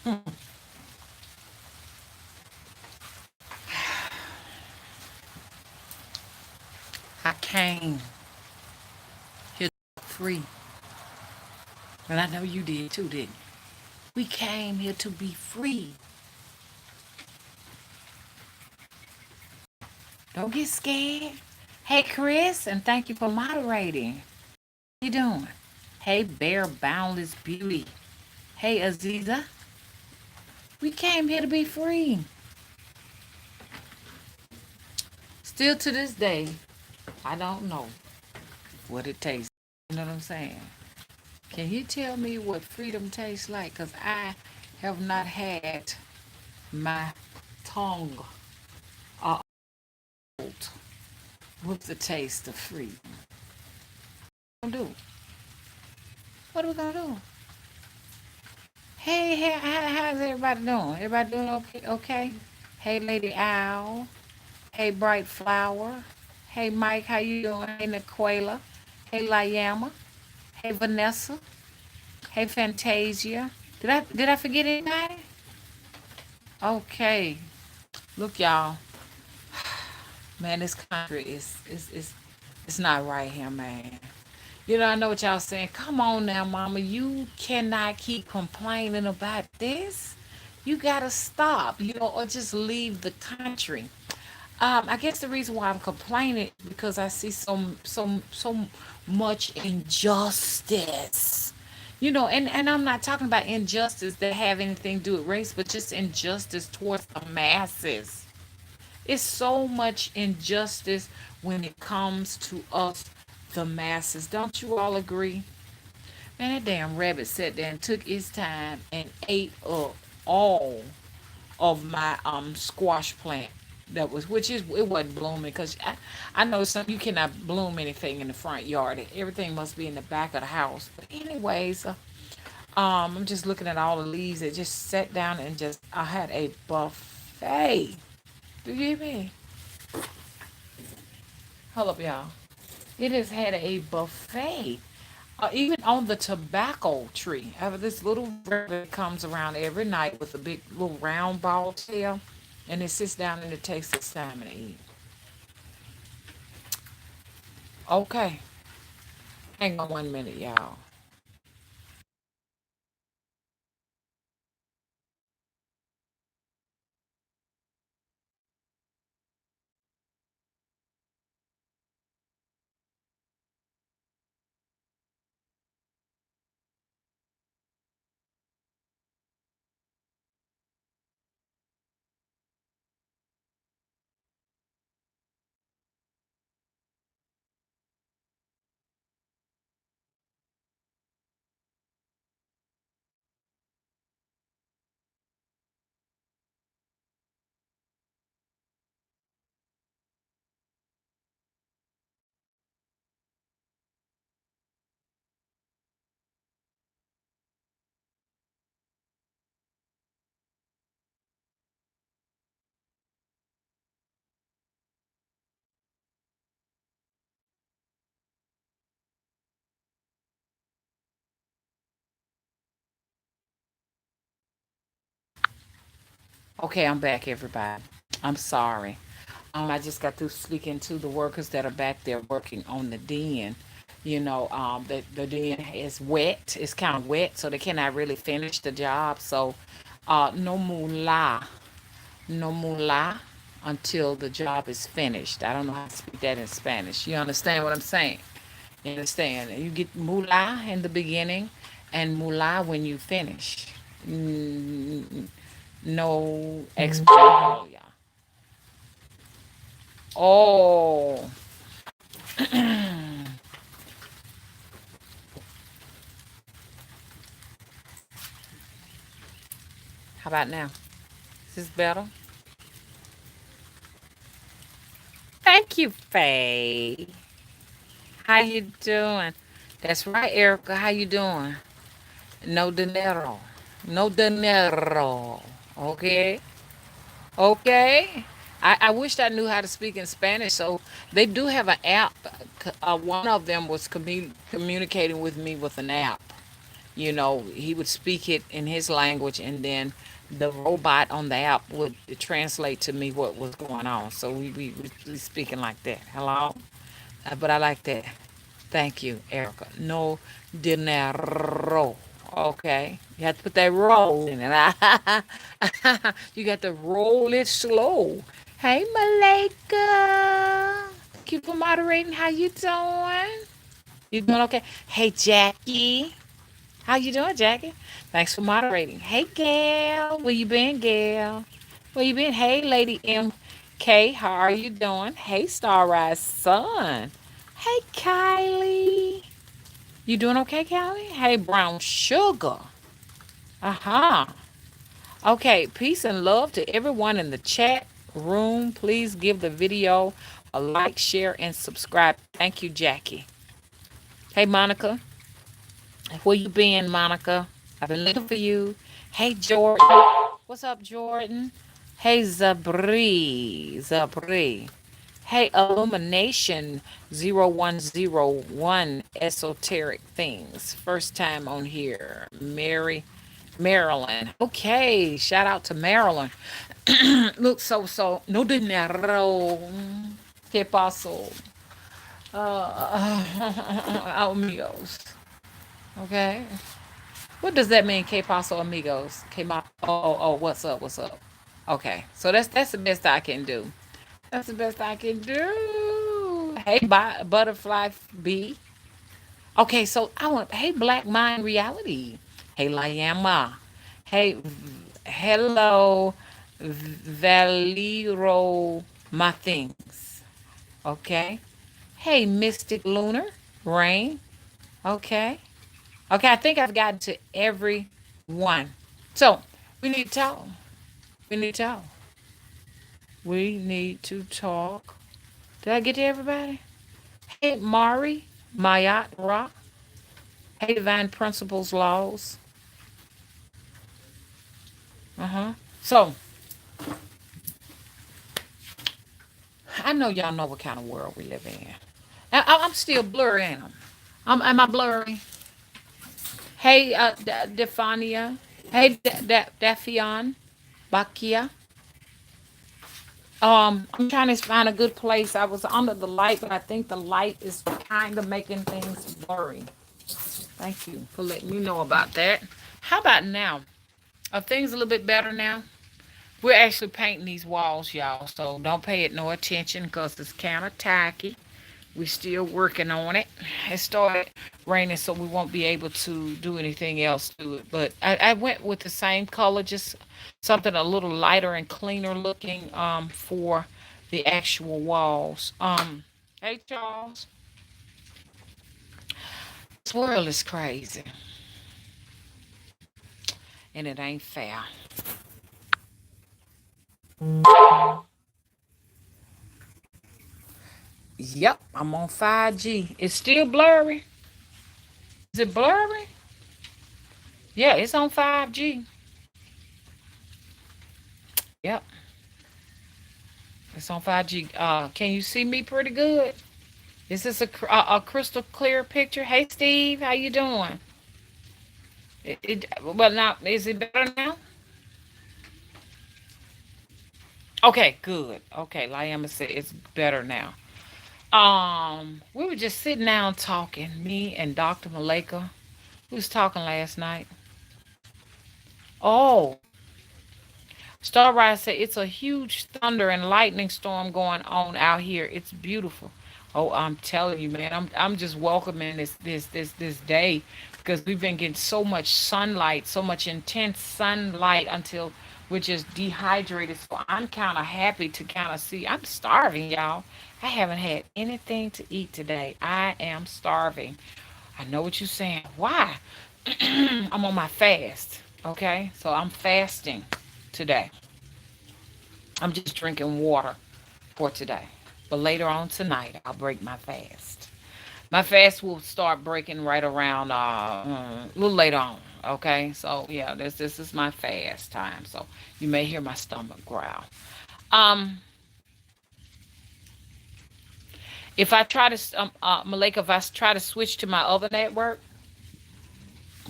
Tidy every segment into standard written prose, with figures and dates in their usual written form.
I came here free. And I know you did too, didn't you? We came here to be free. Don't get scared. Hey, Chris, and thank you for moderating. How you doing? Hey, Bear Boundless Beauty. Hey, Aziza. We came here to be free. Still to this day, I don't know what it tastes. You know what I'm saying? Can you tell me what freedom tastes like? Because I have not had my tongue uh, old with the taste of freedom. What are we gonna do? What are we gonna do? Hey, hey, how's everybody doing? Everybody doing okay? Okay. Hey, Lady Owl. Hey, Bright Flower. Hey, Mike, how you doing? Hey, Niquela. Hey, Layama. Hey, Vanessa. Hey, Fantasia. Did I forget anybody? Okay. Look, y'all. Man, this country is it's not right here, man. You know, I know what y'all saying. Come on now, mama. You cannot keep complaining about this. You gotta stop, or just leave the country. I guess the reason why I'm complaining is because I see so much injustice. And I'm not talking about injustice that have anything to do with race, but just injustice towards the masses. It's so much injustice when it comes to us, the masses. Don't you all agree? Man, that damn rabbit sat there and took his time and ate up all of my squash plant. Which is it wasn't blooming because I know some you cannot bloom anything in the front yard. Everything must be in the back of the house. But anyways, I'm just looking at all the leaves that just sat down and just I had a buffet. Do you hear me? Hold up, y'all. It has had a buffet. Even on the tobacco tree. I have this little rabbit that comes around every night with a big little round ball tail, and it sits down and it takes its time and eat. Okay, hang on 1 minute, y'all. Okay, I'm back, everybody. I'm sorry. I just got through speaking to the workers that are back there working on the den. The den is wet. It's kind of wet, so they cannot really finish the job. So, no moolah, no moolah until the job is finished. I don't know how to speak that in Spanish. You understand what I'm saying? You understand? You get moolah in the beginning and moolah when you finish. No explanation. Oh, how about now? Is this better? Thank you, Faye. How you doing? That's right, Erica. How you doing? No dinero. No dinero. Okay. Okay. I wished I knew how to speak in Spanish. So they do have an app. One of them was communicating with me with an app. he would speak it in his language, and then the robot on the app would translate to me what was going on. So we speaking like that. Hello? But I like that. Thank you, Erica. No dinero. Okay. You have to put that roll in it. You got to roll it slow. Hey, Malika. Keep on moderating. How you doing? You doing okay? Hey, Jackie. How you doing, Jackie? Thanks for moderating. Hey, Gail. Where you been, Gail? Where you been? Hey, Lady MK. How are you doing? Hey, Starrise Sun. Hey, Kylie. You doing okay, Kylie? Hey, Brown Sugar. Uh-huh. Okay, peace and love to everyone in the chat room. Please give the video a like, share, and subscribe. Thank you, Jackie. Hey, Monica. Where you been, Monica? I've been looking for you. Hey, Jordan. What's up, Jordan? Hey, Zabri. Hey, Illumination 0101 Esoteric Things. First time on here. Maryland. Okay, shout out to Maryland. Look, no dinero. ¿Qué pasó? Amigos. Okay. What does that mean, que paso amigos? What's up? What's up? Okay, so that's the best I can do. That's the best I can do. Hey, butterfly bee. Okay, so I want. Hey, Black Mind Reality. Hey, Layama. Hey, hello, Valero. My things. Okay. Hey, Mystic Lunar Rain. Okay. Okay, I think I've gotten to every one. So we need to talk. We need to talk. We need to talk. Did I get to everybody? Hey, Mari, Mayat Rock. Hey, Divine Principles Laws. So I know y'all know what kind of world we live in. I'm still blurry, ain't am I blurry? Hey, Defania. Hey, Dafion. Bakia. I'm trying to find a good place. I was under the light, but I think the light is kind of making things blurry. Thank you for letting me know about that. How about now? Are things a little bit better now? We're actually painting these walls, y'all, so don't pay it no attention because it's kind of tacky. We're still working on it. It started raining, so we won't be able to do anything else to it. But I went with the same color, just something a little lighter and cleaner looking for the actual walls. Hey Charles, this world is crazy and it ain't fair. Yep, I'm on 5G. It's still blurry. Is it blurry? Yeah, it's on 5G. Yep, it's on 5G. Can you see me pretty good? Is this a crystal clear picture? Hey, Steve, how you doing? Well, now is it better now? Okay, good. Okay, Liama said it's better now. We were just sitting down talking, me and Dr. Malika. We was talking last night. Oh, Starrise said it's a huge thunder and lightning storm going on out here. It's beautiful. Oh, I'm telling you, man, I'm just welcoming this day because we've been getting so much sunlight, so much intense sunlight until we're just dehydrated. So I'm kind of happy to kind of see. I'm starving, y'all. I haven't had anything to eat today. I am starving. I know what you're saying. Why? I'm on my fast. Okay, so I'm fasting today. I'm just drinking water for today. But later on tonight, I'll break my fast. My fast will start breaking right around a little later on. Okay, so yeah, this is my fast time. So you may hear my stomach growl. Um, if I try to Malika, if I try to switch to my other network,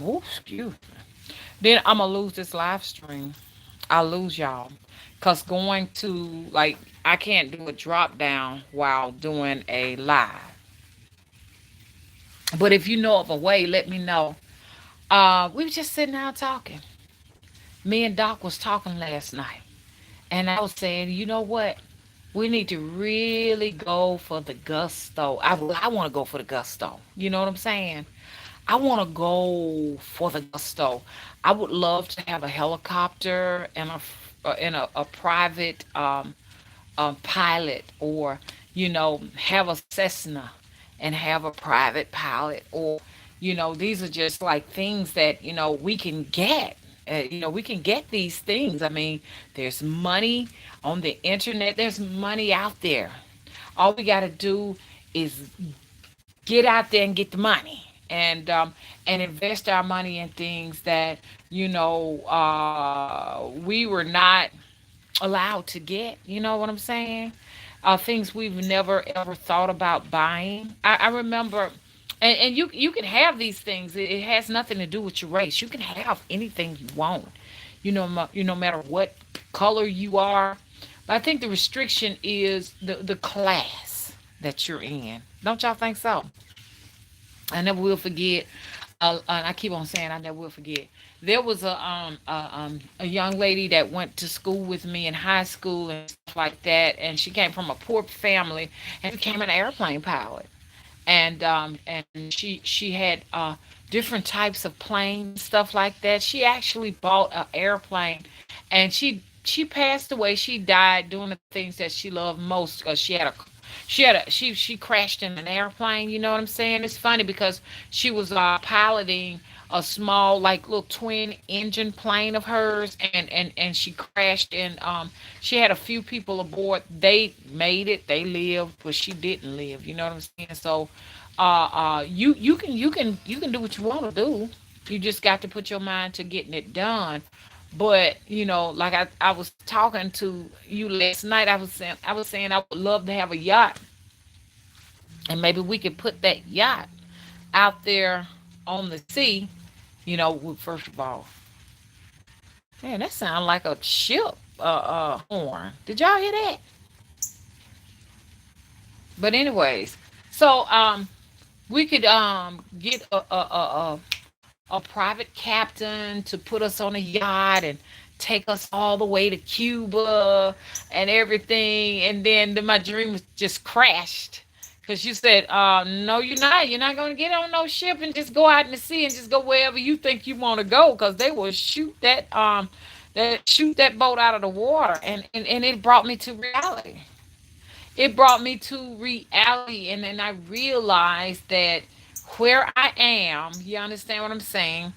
Ooh, excuse me. Then I'm gonna lose this live stream. I lose y'all. Cause going to like I can't do a drop down while doing a live. But if you know of a way, let me know. We were just sitting down talking. Me and Doc was talking last night. And I was saying, you know what? We need to really go for the gusto. I want to go for the gusto. You know what I'm saying? I want to go for the gusto. I would love to have a helicopter and a private pilot, or have a Cessna and have a private pilot, or these are just like things that we can get. We can get these things. I mean, there's money on the internet. There's money out there. All we got to do is get out there and get the money, and invest our money in things that we were not allowed to get. You know what I'm saying? Things we've never ever thought about buying. I remember, and you can have these things. It has nothing to do with your race. You can have anything you want. No matter what color you are. But I think the restriction is the class that you're in. Don't y'all think so? I never will forget. I keep on saying I never will forget. There was a young lady that went to school with me in high school and stuff like that, and she came from a poor family and became an airplane pilot. And she had different types of planes, stuff like that. She actually bought an airplane, and she passed away. She died doing the things that she loved most because she crashed in an airplane. You know what I'm saying? It's funny because she was piloting a small like little twin engine plane of hers, and she crashed, and she had a few people aboard. They made it, they lived, but she didn't live. You know what I'm saying? So you can do what you want to do. You just got to put your mind to getting it done. But like I was talking to you last night, I was saying I would love to have a yacht, and maybe we could put that yacht out there on the sea. First of all, man, that sounds like a ship horn. Did y'all hear that? But anyways, so we could get a private captain to put us on a yacht and take us all the way to Cuba and everything. And then my dream just crashed. Because you said, no, you're not. You're not going to get on no ship and just go out in the sea and just go wherever you think you want to go. Because they will shoot that boat out of the water. And it brought me to reality. It brought me to reality. And then I realized that where I am, you understand what I'm saying?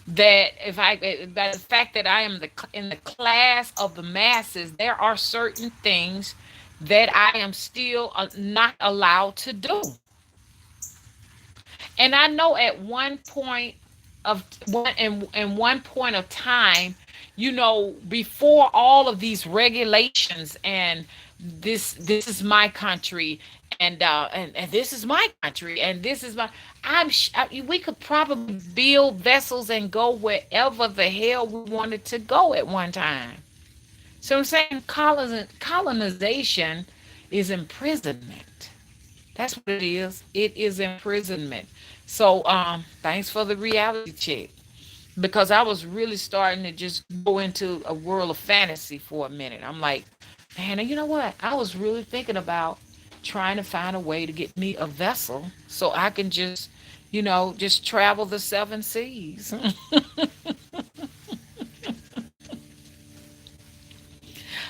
That if I that the fact that I am in the class of the masses, there are certain things that I am still not allowed to do. And I know at one point of time, before all of these regulations, and this is my country, and this is my country, and this is my we could probably build vessels and go wherever the hell we wanted to go at one time. So I'm saying colonization is imprisonment. That's what it is. It is imprisonment. So thanks for the reality check. Because I was really starting to just go into a world of fantasy for a minute. I'm like, man, you know what? I was really thinking about trying to find a way to get me a vessel so I can just travel the seven seas.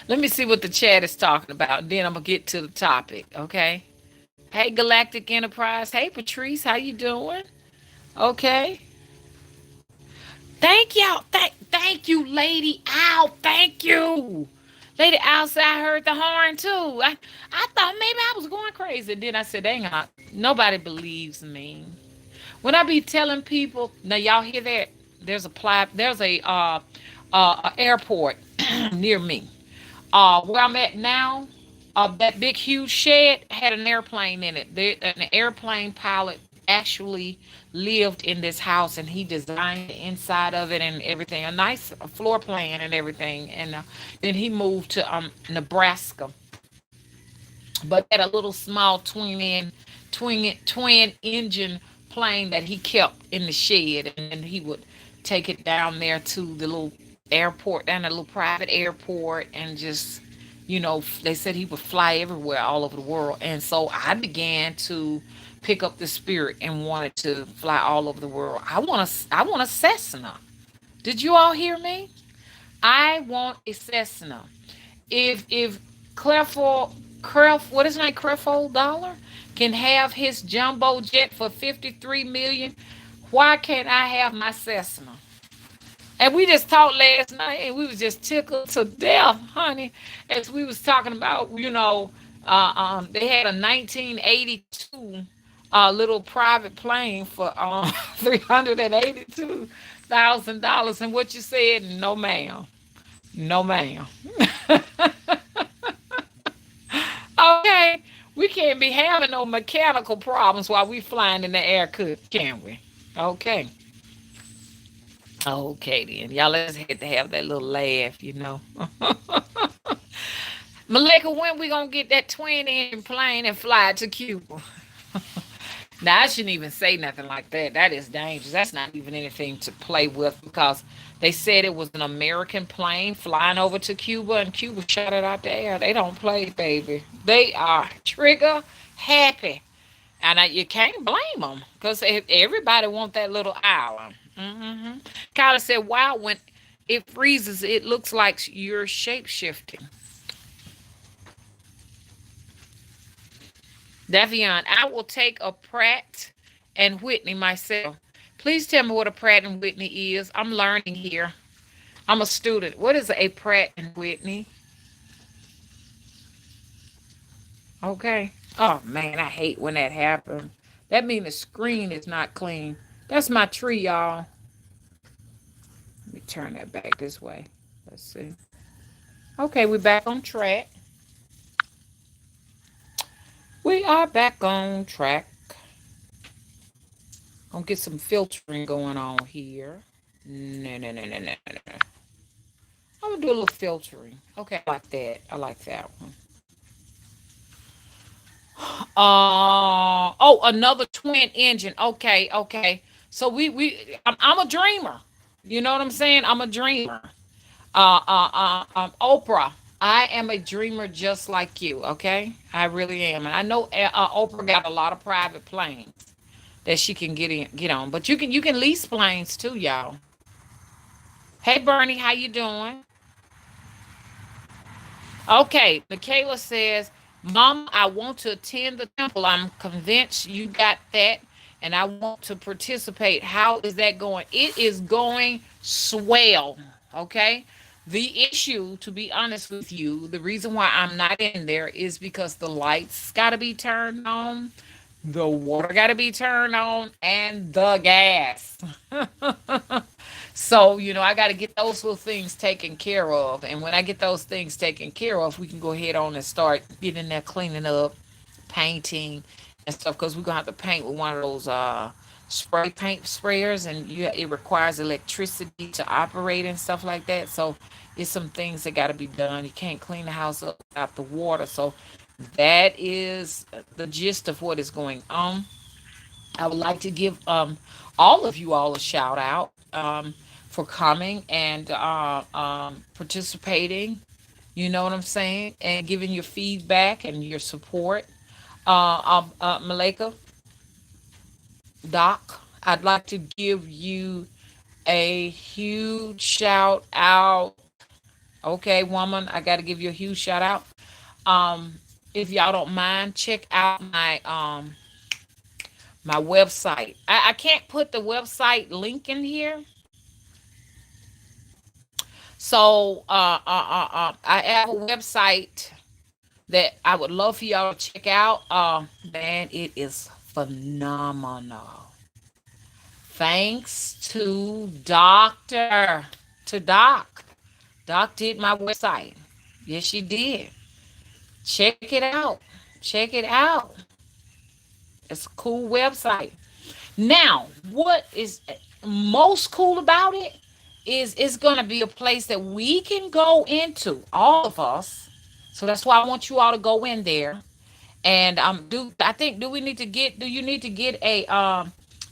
Let me see what the chat is talking about. Then I'm gonna get to the topic. Okay. Hey, Galactic Enterprise. Hey, Patrice. How you doing? Okay. Thank y'all. Thank you, Lady Owl. Thank you. Lady Owl said I heard the horn too. I thought maybe I was going crazy. Then I said, dang, nobody believes me. When I be telling people, now y'all hear that? There's a airport near me. Where I'm at now, that big huge shed had an airplane in it. An airplane pilot actually lived in this house, and he designed the inside of it and everything, a nice floor plan and everything. And then he moved to Nebraska, but had a little small twin engine plane that he kept in the shed, and then he would take it down there to the little airport, down a little private airport, and just, they said he would fly everywhere, all over the world. And so I began to pick up the spirit and wanted to fly all over the world. I want a Cessna. Did you all hear me? I want a Cessna. If what is his name, Creflo Dollar, can have his jumbo jet for 53 million, why can't I have my Cessna? And we just talked last night, and we was just tickled to death, honey, as we was talking about, they had a 1982 little private plane for $382,000. And what you said, no ma'am, no ma'am. Okay, we can't be having no mechanical problems while we flying in the air, can we? Okay. Okay then. Y'all just had to have that little laugh. Malika, when we gonna get that twin engine plane and fly to Cuba? Now I shouldn't even say nothing like that. That is dangerous. That's not even anything to play with, because they said it was an American plane flying over to Cuba, and Cuba shot it out the air. They don't play, baby. They are trigger happy. And you can't blame them, because everybody want that little island. Kyla said, wow, when it freezes, it looks like you're shape shifting. Davion, I will take a Pratt and Whitney myself. Please tell me what a Pratt and Whitney is. I'm learning here. I'm a student. What is a Pratt and Whitney? Okay. Oh man, I hate when that happens. That means the screen is not clean. That's my tree, y'all. Let me turn that back this way. Let's see. Okay, we're back on track. We are back on track. Gonna get some filtering going on here. No, no, no, no, no, no, no. I'm gonna do a little filtering. Okay, I like that. I like that one. Another twin engine. Okay, okay. So I'm a dreamer. You know what I'm saying? I'm a dreamer. Oprah. I am a dreamer just like you. Okay, I really am, and I know Oprah got a lot of private planes that she can get on. But you can lease planes too, y'all. Hey Bernie, how you doing? Okay, Michaela says, Mom, I want to attend the temple. I'm convinced you got that, and I want to participate. How is that going? It is going swell. Okay. The issue, to be honest with you, the reason why I'm not in there is because the lights got to be turned on, the water got to be turned on, and the gas. So, I got to get those little things taken care of. And when I get those things taken care of, we can go ahead on and start getting there, cleaning up, painting and stuff. Because we're going to have to paint with one of those spray paint sprayers. And it requires electricity to operate and stuff like that. So, it's some things that got to be done. You can't clean the house up without the water. So, that is the gist of what is going on. I would like to give all of you all a shout out for coming and participating. You know what I'm saying? And giving your feedback and your support. Malika, Doc, I'd like to give you a huge shout out. Okay, woman, I got to give you a huge shout out. Um, if y'all don't mind, check out my website. I can't put the website link in here. So I have a website that I would love for y'all to check out. Man, it is phenomenal. Thanks to Doc. Doc did my website. Yes, she did. Check it out. Check it out. It's a cool website. Now, what is most cool about it is it's going to be a place that we can go into, all of us. So that's why I want you all to go in there. And do I think do we need to get do you need to get a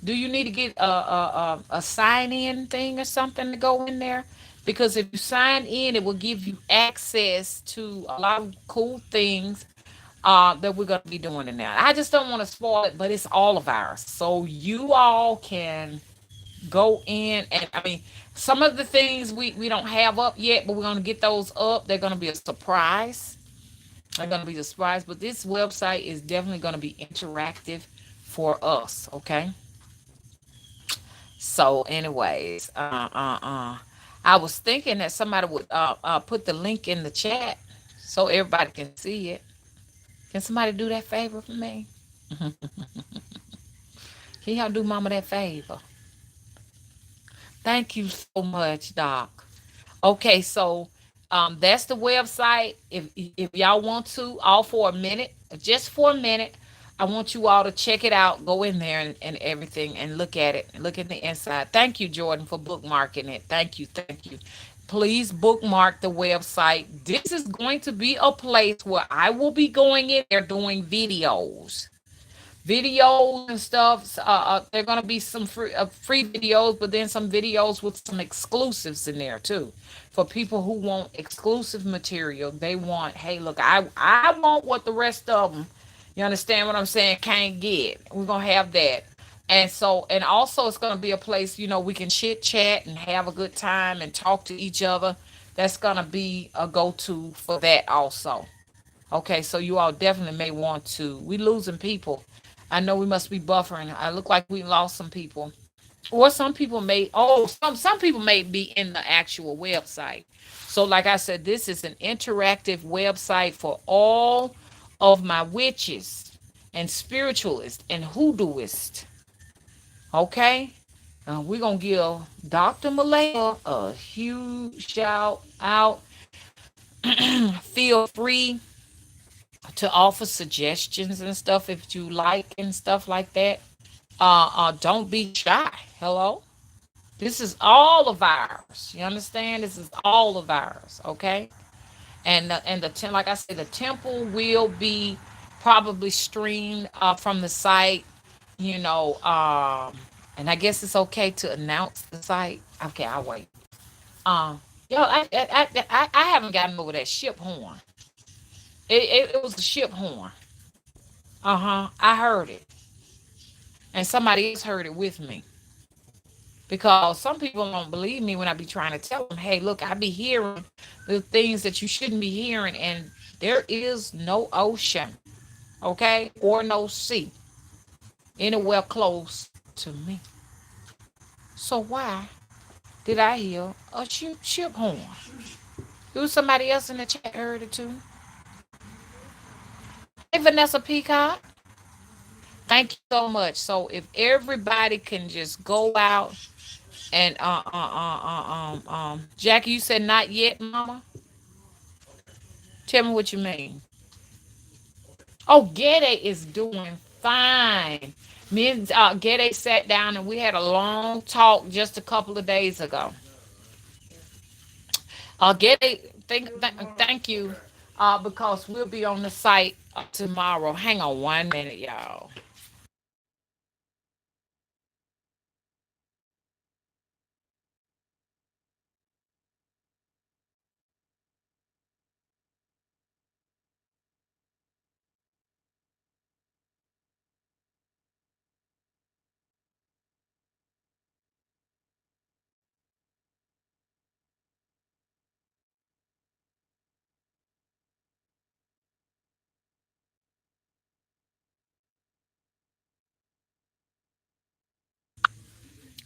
do you need to get a sign in thing or something to go in there? Because if you sign in, it will give you access to a lot of cool things that we're gonna be doing in there. I just don't want to spoil it, but it's all of ours, so you all can go in. And I mean, some of the things we don't have up yet, but we're gonna get those up. They're gonna be a surprise. They're gonna be a surprise, but this website is definitely gonna be interactive for us. Okay. So, anyways, I was thinking that somebody would put the link in the chat so everybody can see it. Can somebody do that favor for me? Can y'all do Mama that favor? Thank you so much, Doc. Okay, so that's the website. If y'all want to, all for a minute, just for a minute, I want you all to check it out. Go in there and everything and look at it. Look at the inside. Thank you, Jordan, for bookmarking it. Thank you, thank you. Please bookmark the website. This is going to be a place where I will be going in there doing videos and stuff. There are gonna be some free videos, but then some videos with some exclusives in there too, for people who want exclusive material. They want, hey, look, I want what the rest of them. You understand what I'm saying? Can't get. We're gonna have that. And so, and also, it's gonna be a place, we can chit chat and have a good time and talk to each other. That's gonna be a go-to for that also. Okay, so you all definitely may want to. We losing people. I know we must be buffering. I look like we lost some people. Or some people may some people may be in the actual website. So like I said, this is an interactive website for all of my witches and spiritualists and hoodooists. Okay? We're gonna give Dr. Malaya a huge shout out. Feel free to offer suggestions and stuff if you like and stuff like that. Don't be shy. Hello, this is all of ours. You understand? This is all of ours. Okay, like I said, the temple will be probably streamed from the site. You know, and I guess it's okay to announce the site. Okay, I'll wait. Yo, I haven't gotten over that ship horn. It was a ship horn. I heard it, and somebody else heard it with me. Because some people don't believe me when I be trying to tell them, hey, look, I be hearing the things that you shouldn't be hearing, and there is no ocean, okay, or no sea anywhere close to me. So why did I hear a ship horn? It was somebody else in the chat heard it too. Hey, Vanessa Peacock, thank you so much. So if everybody can just go out and Jackie, you said not yet, Mama. Tell me what you mean. Oh, Gede is doing fine. Me and Gede sat down and we had a long talk just a couple of days ago. Gede, thank you, because we'll be on the site tomorrow. Hang on 1 minute, y'all.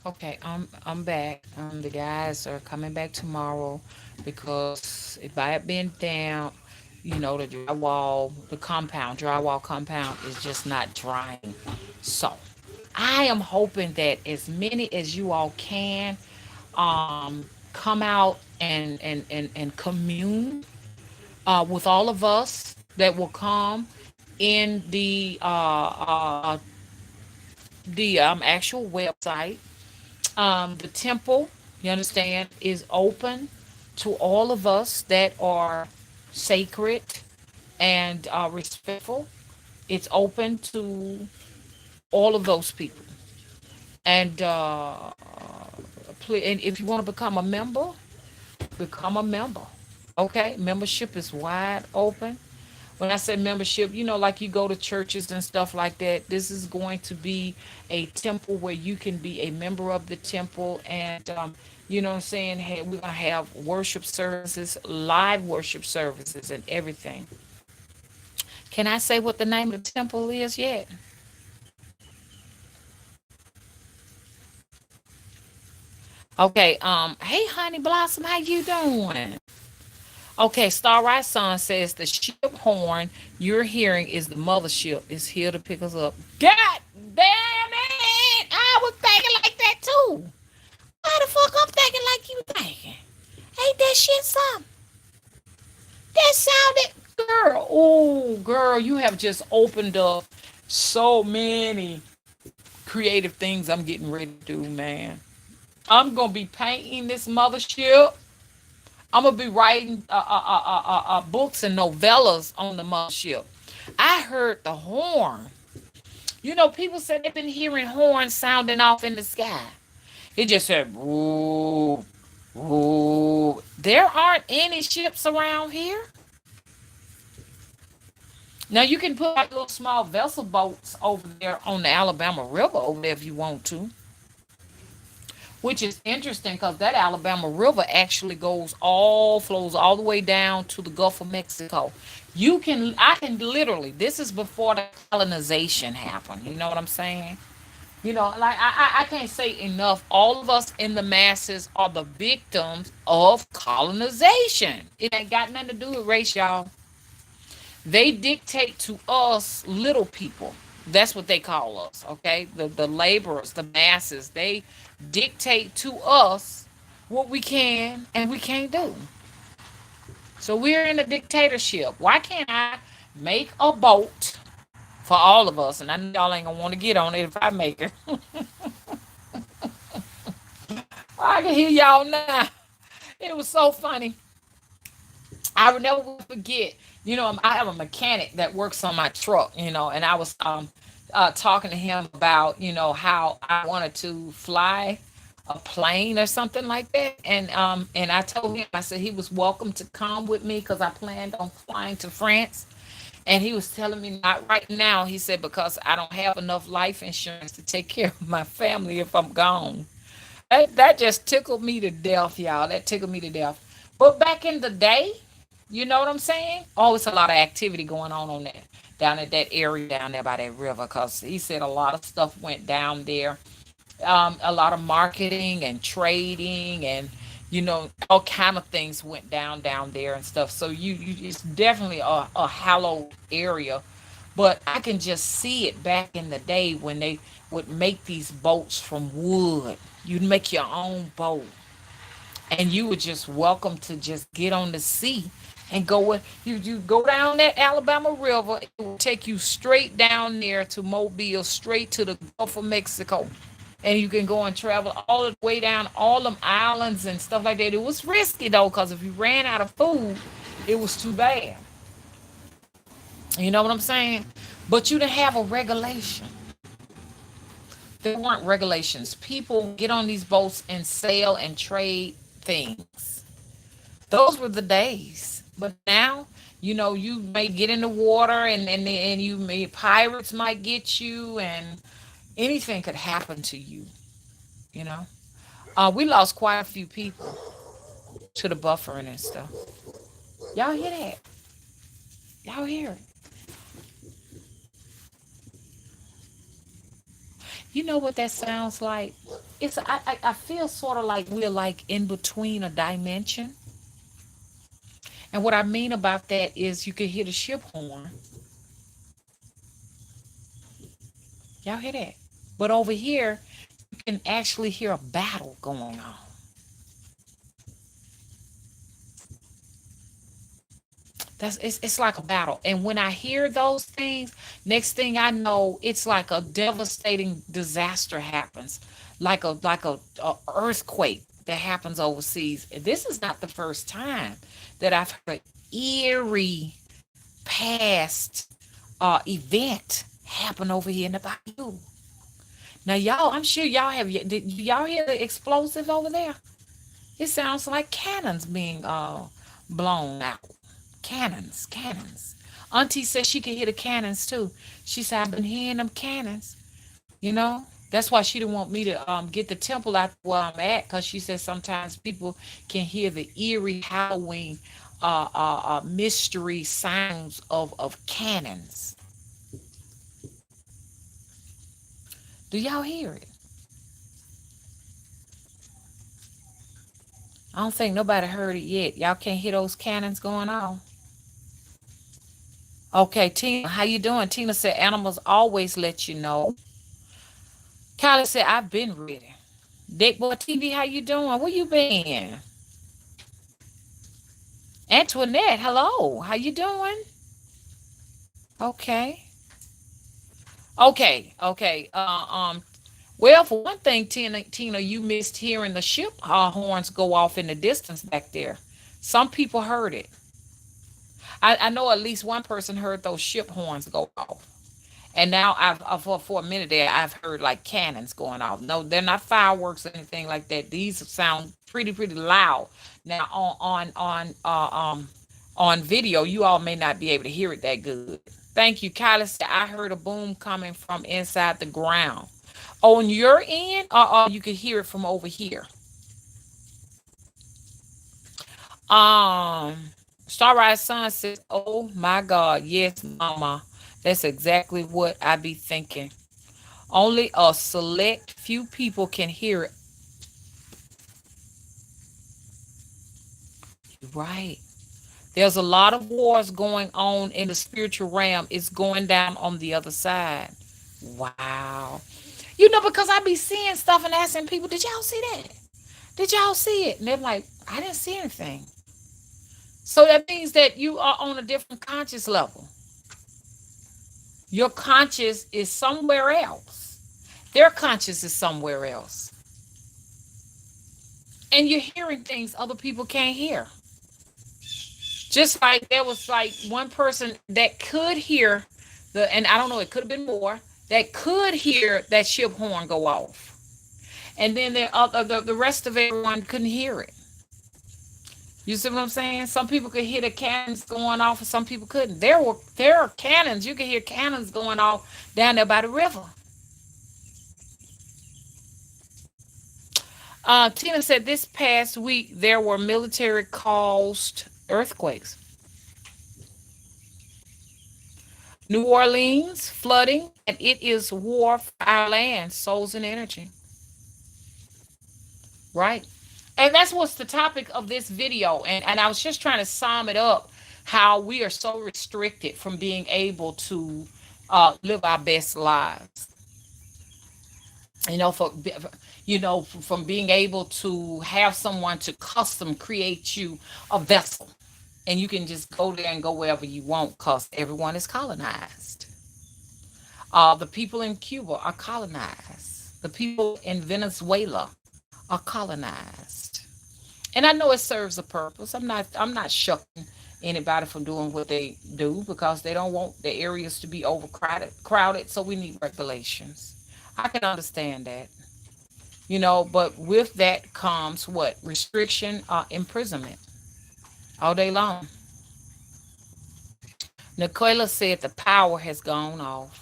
Okay, I'm back. The guys are coming back tomorrow because if I had been down, the drywall compound is just not drying. So I am hoping that as many as you all can come out and commune with all of us that will come in the the actual website. The temple, you understand, is open to all of us that are sacred and respectful. It's open to all of those people. And, and if you want to become a member, become a member. Okay? Membership is wide open. When I say membership, like you go to churches and stuff like that, this is going to be a temple where you can be a member of the temple. And, you know what I'm saying? Hey, we're going to have worship services, live worship services, and everything. Can I say what the name of the temple is yet? Okay. Hey, Honey Blossom, how you doing? Okay, Starlight Sun says the ship horn you're hearing is the mothership. Is here to pick us up. God damn it! I was thinking like that too. Why the fuck I'm thinking like you thinking? Ain't that shit something? That sounded, girl. Oh, girl, you have just opened up so many creative things I'm getting ready to do, man. I'm gonna be painting this mothership. I'm gonna be writing books and novellas on the mothership. I heard the horn. People said they've been hearing horns sounding off in the sky. It just said, "Ooh, ooh." There aren't any ships around here. Now you can put like little small vessel boats over there on the Alabama River over there if you want to, which is interesting because that Alabama River actually flows all the way down to the Gulf of Mexico. I can literally, this is before the colonization happened. You know what I'm saying? Like I can't say enough. All of us in the masses are the victims of colonization. It ain't got nothing to do with race, y'all. They dictate to us little people. That's what they call us, okay? The laborers, the masses, they dictate to us what we can and we can't do. So we're in a dictatorship. Why can't I make a boat for all of us? And I know y'all ain't gonna want to get on it if I make it. I can hear y'all now. It was so funny. I would never forget. I have a mechanic that works on my truck. And I was talking to him about how I wanted to fly a plane or something like that, and I told him, I said he was welcome to come with me because I planned on flying to France. And he was telling me not right now. He said because I don't have enough life insurance to take care of my family if I'm gone. That just tickled me to death, y'all. That tickled me to death. But back in the day, you know what I'm saying? Oh, it's a lot of activity going on that down at that area down there by that river. Cause he said a lot of stuff went down there. A lot of marketing and trading and all kind of things went down there and stuff. So it's definitely a hallowed area. But I can just see it back in the day when they would make these boats from wood. You'd make your own boat and you were just welcome to just get on the sea and go with you go down that Alabama River. It will take you straight down there to Mobile, straight to the Gulf of Mexico. And you can go and travel all the way down all them islands and stuff like that. It was risky though, because if you ran out of food, it was too bad. You know what I'm saying? But you didn't have a regulation. There weren't regulations. People get on these boats and sail and trade things. Those were the days. But now, you may get in the water and you may pirates might get you and anything could happen to you, you know. We lost quite a few people to the buffering and stuff. Y'all hear that? Y'all hear it? You know what that sounds like? I feel sort of like we're like in between a dimension. And what I mean about that is you can hear the ship horn. Y'all hear that? But over here, you can actually hear a battle going on. It's like a battle. And when I hear those things, next thing I know, it's like a devastating disaster happens, like a earthquake that happens overseas. And this is not the first time that I've heard eerie past event happen over here in the bayou. Now, y'all, I'm sure y'all have. Did y'all hear the explosive over there? It sounds like cannons being blown out. Cannons, cannons. Auntie said she could hear the cannons too. She said, I've been hearing them cannons, you know? That's why she didn't want me to get the temple out where I'm at, because she said sometimes people can hear the eerie howling mystery sounds of cannons. Do y'all hear it? I don't think nobody heard it yet. Y'all can't hear those cannons going on. Okay, Tina, how you doing? Tina said animals always let you know. Kylie said I've been ready. Dick Boy TV, how you doing? Where you been? Antoinette, hello. How you doing? Okay. Okay. Well, for one thing, Tina, you missed hearing the ship horns go off in the distance back there. Some people heard it. I know at least one person heard those ship horns go off. And now for a minute there, I've heard like cannons going off. No, they're not fireworks or anything like that. These sound pretty loud. Now on video, you all may not be able to hear it that good. Thank you, Kylie said I heard a boom coming from inside the ground. On your end, or you could hear it from over here. Um, Starrise Sun says, "Oh my God, yes, Mama, that's exactly what I be thinking. Only a select few people can hear it." Right. There's a lot of wars going on in the spiritual realm. It's going down on the other side. Wow. Because I be seeing stuff and asking people, did y'all see that? Did y'all see it? And they're like, I didn't see anything. So that means that you are on a different conscious level. Your conscious is somewhere else. Their conscious is somewhere else. And you're hearing things other people can't hear. Just like there was like one person that could hear and I don't know, it could have been more, that could hear that ship horn go off. And then the rest of everyone couldn't hear it. You see what I'm saying? Some people could hear the cannons going off, and some people couldn't. There are cannons. You can hear cannons going off down there by the river. Tina said this past week there were military caused earthquakes. New Orleans flooding, and it is war for our land, souls, and energy. Right. And that's what's the topic of this video. And I was just trying to sum it up, how we are so restricted from being able to live our best lives. You know, from being able to have someone to custom create you a vessel. And you can just go there and go wherever you want because everyone is colonized. The people in Cuba are colonized. The people in Venezuela are colonized. And I know it serves a purpose. I'm not shucking anybody from doing what they do because they don't want the areas to be crowded, so we need regulations. I can understand that. But with that comes what? Restriction, imprisonment all day long. Nicola said the power has gone off.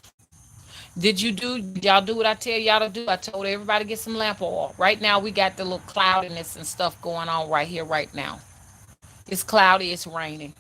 Y'all do what I tell y'all to do? I told everybody to get some lamp oil. Right now we got the little cloudiness and stuff going on right here, right now. It's cloudy, it's raining.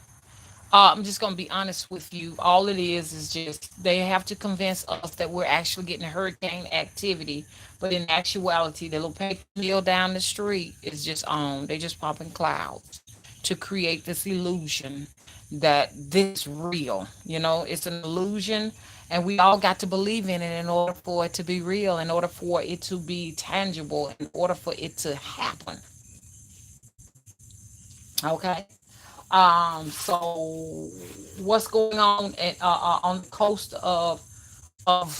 I'm just gonna be honest with you. All it is just they have to convince us that we're actually getting hurricane activity, but in actuality, the little paper mill down the street is just on. They just popping clouds to create this illusion that this real. It's an illusion, and we all got to believe in it in order for it to be real, in order for it to be tangible, in order for it to happen. Okay. So what's going on the coast of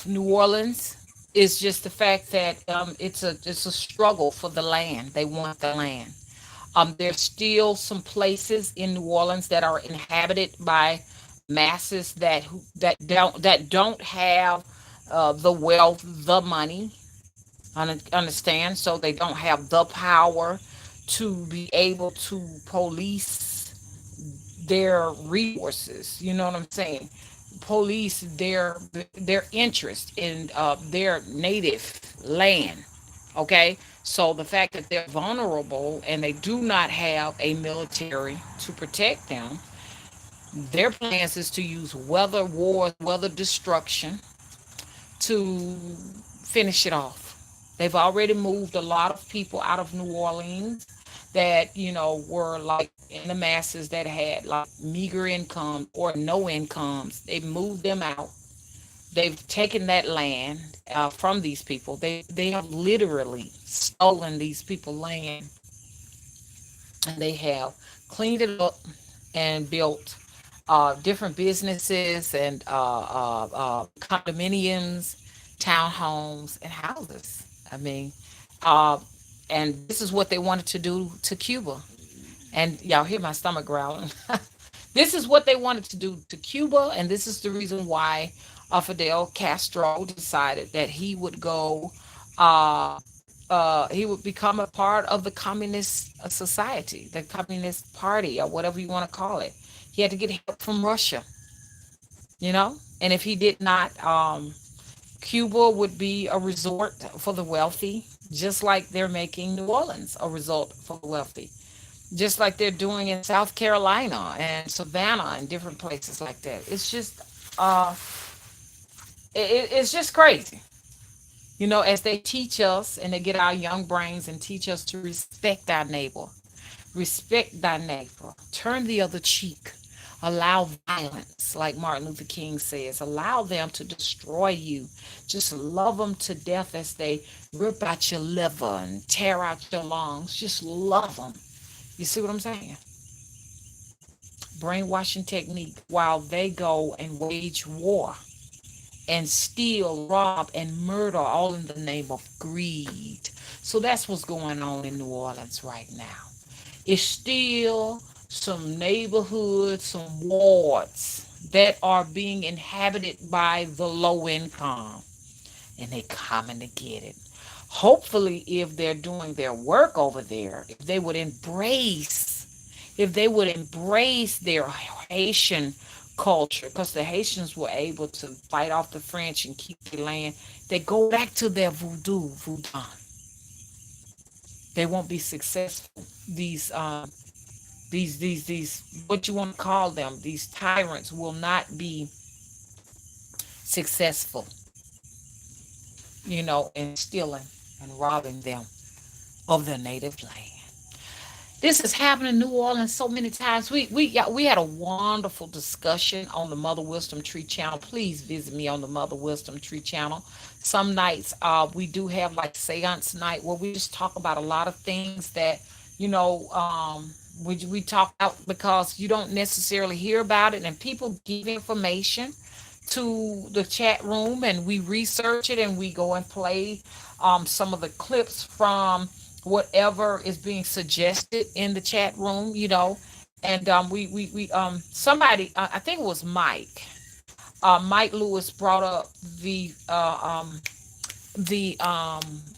New Orleans is just the fact that it's a struggle for the land. They want the land. There's still some places in New Orleans that are inhabited by masses that don't have the wealth, the money. Understand? So they don't have the power to be able to police their resources. You know what I'm saying? Police their interest in their native land. Okay, so the fact that they're vulnerable and they do not have a military to protect them, their plans is to use weather wars, weather destruction to finish it off. They've already moved a lot of people out of New Orleans that, were like in the masses that had like meager income or no incomes. They've moved them out. They've taken that land from these people. They have literally stolen these people land, and they have cleaned it up and built different businesses and condominiums, townhomes, and houses. I mean, uh, and this is what they wanted to do to Cuba. And y'all hear my stomach growling. This is what they wanted to do to Cuba, and this is the reason why Fidel Castro decided that he would go. Uh, he would become a part of the communist society, the communist party, or whatever you want to call it. He had to get help from Russia, and if he did not, Cuba would be a resort for the wealthy, just like they're making New Orleans a resort for the wealthy, just like they're doing in South Carolina and Savannah and different places like that. It's just, uh, it's just crazy. As they teach us and they get our young brains and teach us to respect our neighbor, respect thy neighbor, turn the other cheek, allow violence, like Martin Luther King says, allow them to destroy you. Just love them to death as they rip out your liver and tear out your lungs. Just love them. You see what I'm saying? Brainwashing technique while they go and wage war and steal, rob, and murder all in the name of greed. So that's what's going on in New Orleans right now. It's still some neighborhoods, some wards that are being inhabited by the low income, and they coming to get it. Hopefully, if they're doing their work over there, if they would embrace their Haitian culture, because the Haitians were able to fight off the French and keep the land, they go back to their voodoo. They won't be successful. These what you want to call them, these tyrants will not be successful, in stealing and robbing them of their native land. This has happened in New Orleans so many times. We had a wonderful discussion on the Mother Wisdom Tree channel. Please visit me on the Mother Wisdom Tree channel. Some nights we do have like seance night where we just talk about a lot of things that you know we talk out because you don't necessarily hear about it, and people give information to the chat room, and we research it, and we go and play some of the clips from whatever is being suggested in the chat room, and we somebody, I think it was Mike Lewis brought up the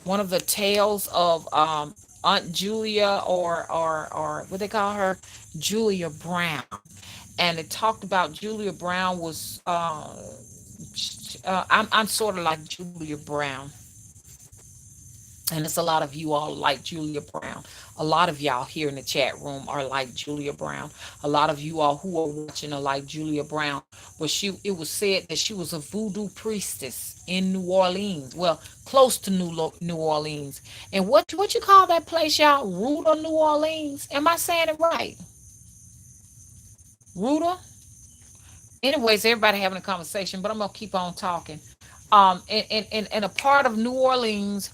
one of the tales of Aunt Julia, or what they call her, Julia Brown, and it talked about Julia Brown was I'm sort of like Julia Brown, and it's a lot of you all like Julia Brown. A lot of y'all here in the chat room are like Julia Brown. A lot of you all who are watching are like Julia Brown. But it was said that she was a voodoo priestess in New Orleans. Well, close to New Orleans. And what you call that place, y'all? Ruta, New Orleans? Am I saying it right? Ruta? Anyways, everybody having a conversation, but I'm gonna keep on talking. In a part of New Orleans,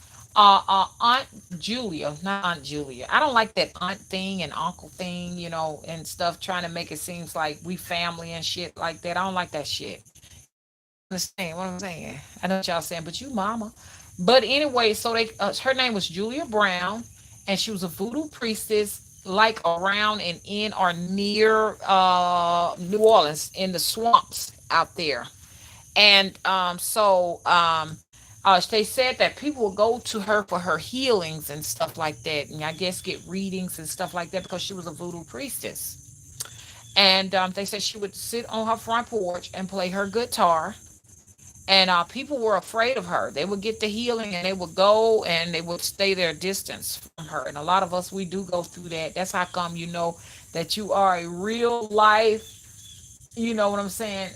Aunt Julia, not Aunt Julia. I don't like that aunt thing and uncle thing, and stuff, trying to make it seems like we family and shit like that. I don't like that shit. Understand what I'm saying? I know what y'all saying, but you mama. But anyway, so her name was Julia Brown, and she was a voodoo priestess, like around and in or near New Orleans, in the swamps out there. And they said that people would go to her for her healings and stuff like that, and I guess get readings and stuff like that, because she was a voodoo priestess. And they said she would sit on her front porch and play her guitar, and people were afraid of her. They would get the healing and they would go and they would stay their distance from her. And a lot of us, we do go through that. That's how come you know that you are a real life, you know what I'm saying,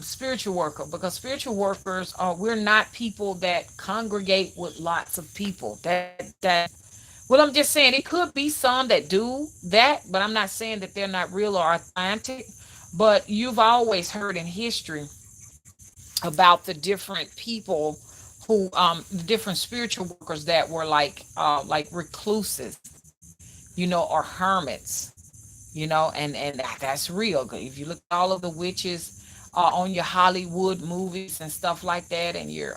spiritual worker, because spiritual workers are, we're not people that congregate with lots of people. That well, I'm just saying it could be some that do that, but I'm not saying that they're not real or authentic. But you've always heard in history about the different people who the different spiritual workers that were like recluses, or hermits, and that's real. If you look at all of the witches on your Hollywood movies and stuff like that, and your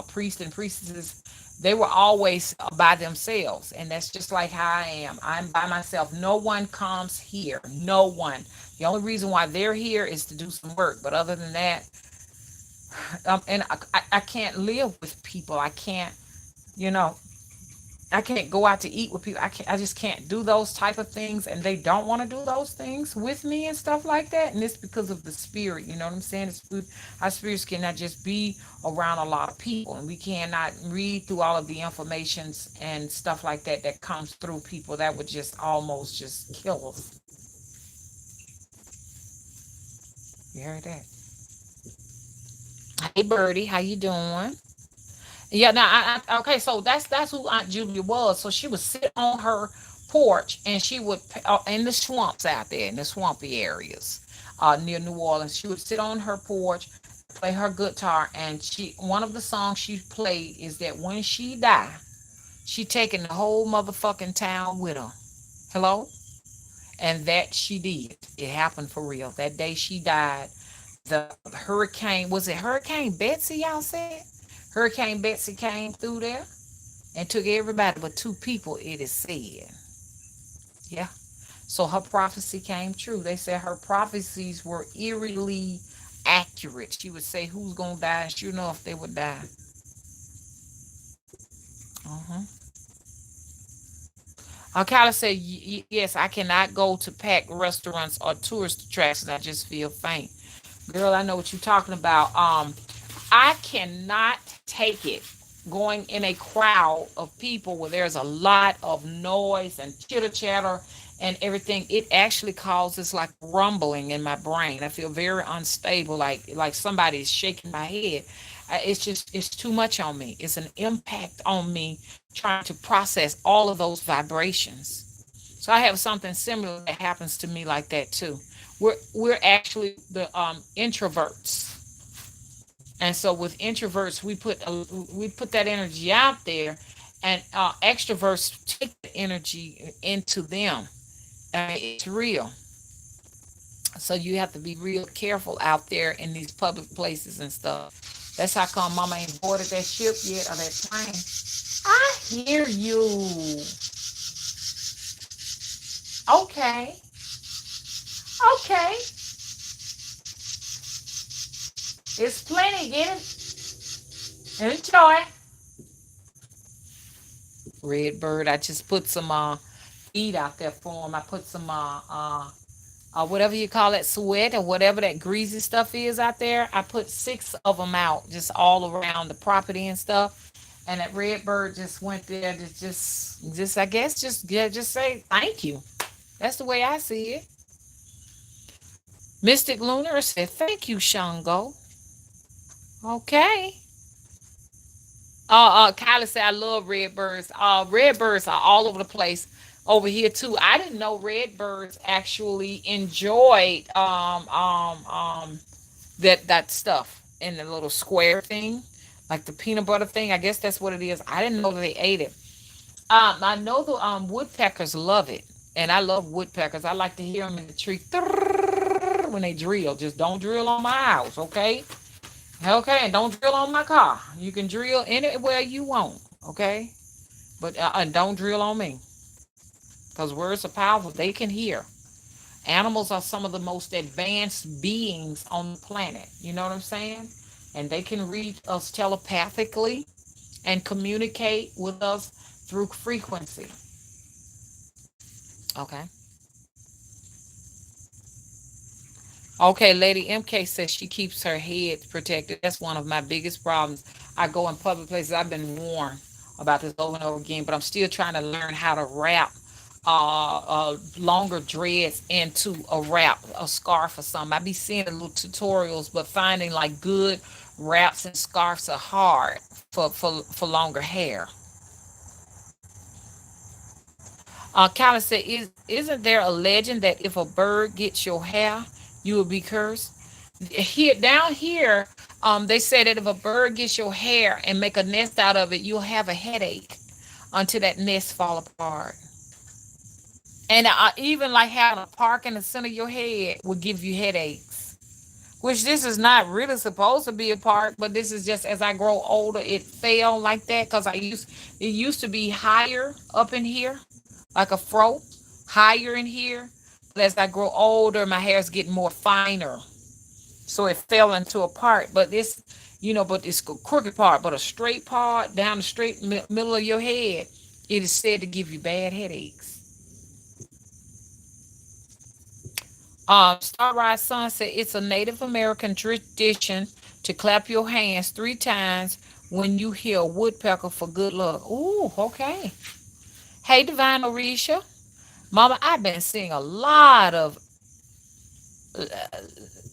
priests and priestesses, they were always by themselves, and that's just like how I am. I'm by myself. No one comes here. No one. The only reason why they're here is to do some work, but other than that, and I can't live with people. I can't, you know, I can't go out to eat with people. I just can't do those type of things, and they don't want to do those things with me and stuff like that. And it's because of the spirit. You know what I'm saying? Our spirits cannot just be around a lot of people, and we cannot read through all of the informations and stuff like that that comes through people. That would just almost just kill us. You heard that? Hey, Birdie, how you doing? Yeah, now okay, so that's who Aunt Julia was. So she would sit on her porch, and she would in the swamps out there, in the swampy areas near New Orleans. She would sit on her porch, play her guitar, and she one of the songs she played is that when she died, she taking the whole motherfucking town with her. Hello, and that she did. It happened for real. That day she died, the hurricane, was it Hurricane Betsy, y'all said? Hurricane Betsy came through there and took everybody but two people, it is said. Yeah. So her prophecy came true. They said her prophecies were eerily accurate. She would say who's gonna die, and sure enough they would die. Uh-huh. Alcala said, Yes, I cannot go to packed restaurants or tourist attractions. I just feel faint." Girl, I know what you're talking about. I cannot take it going in a crowd of people where there's a lot of noise and chitter chatter and everything. It actually causes like rumbling in my brain. I feel very unstable, like somebody is shaking my head. It's too much on me. It's an impact on me trying to process all of those vibrations. So I have something similar that happens to me like that too. We're actually the introverts, and so with introverts, we put that energy out there, and extroverts take the energy into them. I mean, it's real. So you have to be real careful out there in these public places and stuff. That's how come Mama ain't boarded that ship yet or that plane. I hear you. Okay. Okay. It's plenty. Get it. Enjoy. Red Bird. I just put some feed out there for him. I put some whatever you call it, sweat or whatever that greasy stuff is out there. I put six of them out just all around the property and stuff. And that red bird just went there to just I guess just yeah, just say thank you. That's the way I see it. Mystic Lunar said thank you, Shango. Okay. Kylie said I love red birds. Red birds are all over the place over here too. I didn't know red birds actually enjoyed that stuff in the little square thing. like the peanut butter thing. I guess that's what it is. I didn't know that they ate it. I know the woodpeckers love it, and I love woodpeckers. I like to hear them in the tree when they drill. Just don't drill on my house, okay? Okay, and don't drill on my car. You can drill anywhere you want, okay? But and don't drill on me, because words are powerful. They can hear. Animals are some of the most advanced beings on the planet. You know what I'm saying? And they can reach us telepathically and communicate with us through frequency. Okay. Okay, Lady MK says she keeps her head protected. That's one of my biggest problems. I go in public places. I've been warned about this over and over again, but I'm still trying to learn how to wrap longer dreads into a wrap, a scarf or something. I be seeing the little tutorials, but finding like good wraps and scarves are hard for longer hair. Kyla said, isn't there a legend that if a bird gets your hair, you will be cursed? Here down here, they say that if a bird gets your hair and make a nest out of it, you'll have a headache until that nest fall apart. And even like having a park in the center of your head will give you headaches. Which this is not really supposed to be a park, but this is just as I grow older, it fell like that because it used to be higher up in here, like a fro, higher in here. But as I grow older, my hair is getting more finer, so it fell into a part. But this, but it's a crooked part, but a straight part down the straight middle of your head, it is said to give you bad headaches. Starrise Sun said it's a Native American tradition to clap your hands 3 times when you hear a woodpecker for good luck. Ooh, okay. Hey, Divine Orisha. Mama, I've been seeing a lot of uh,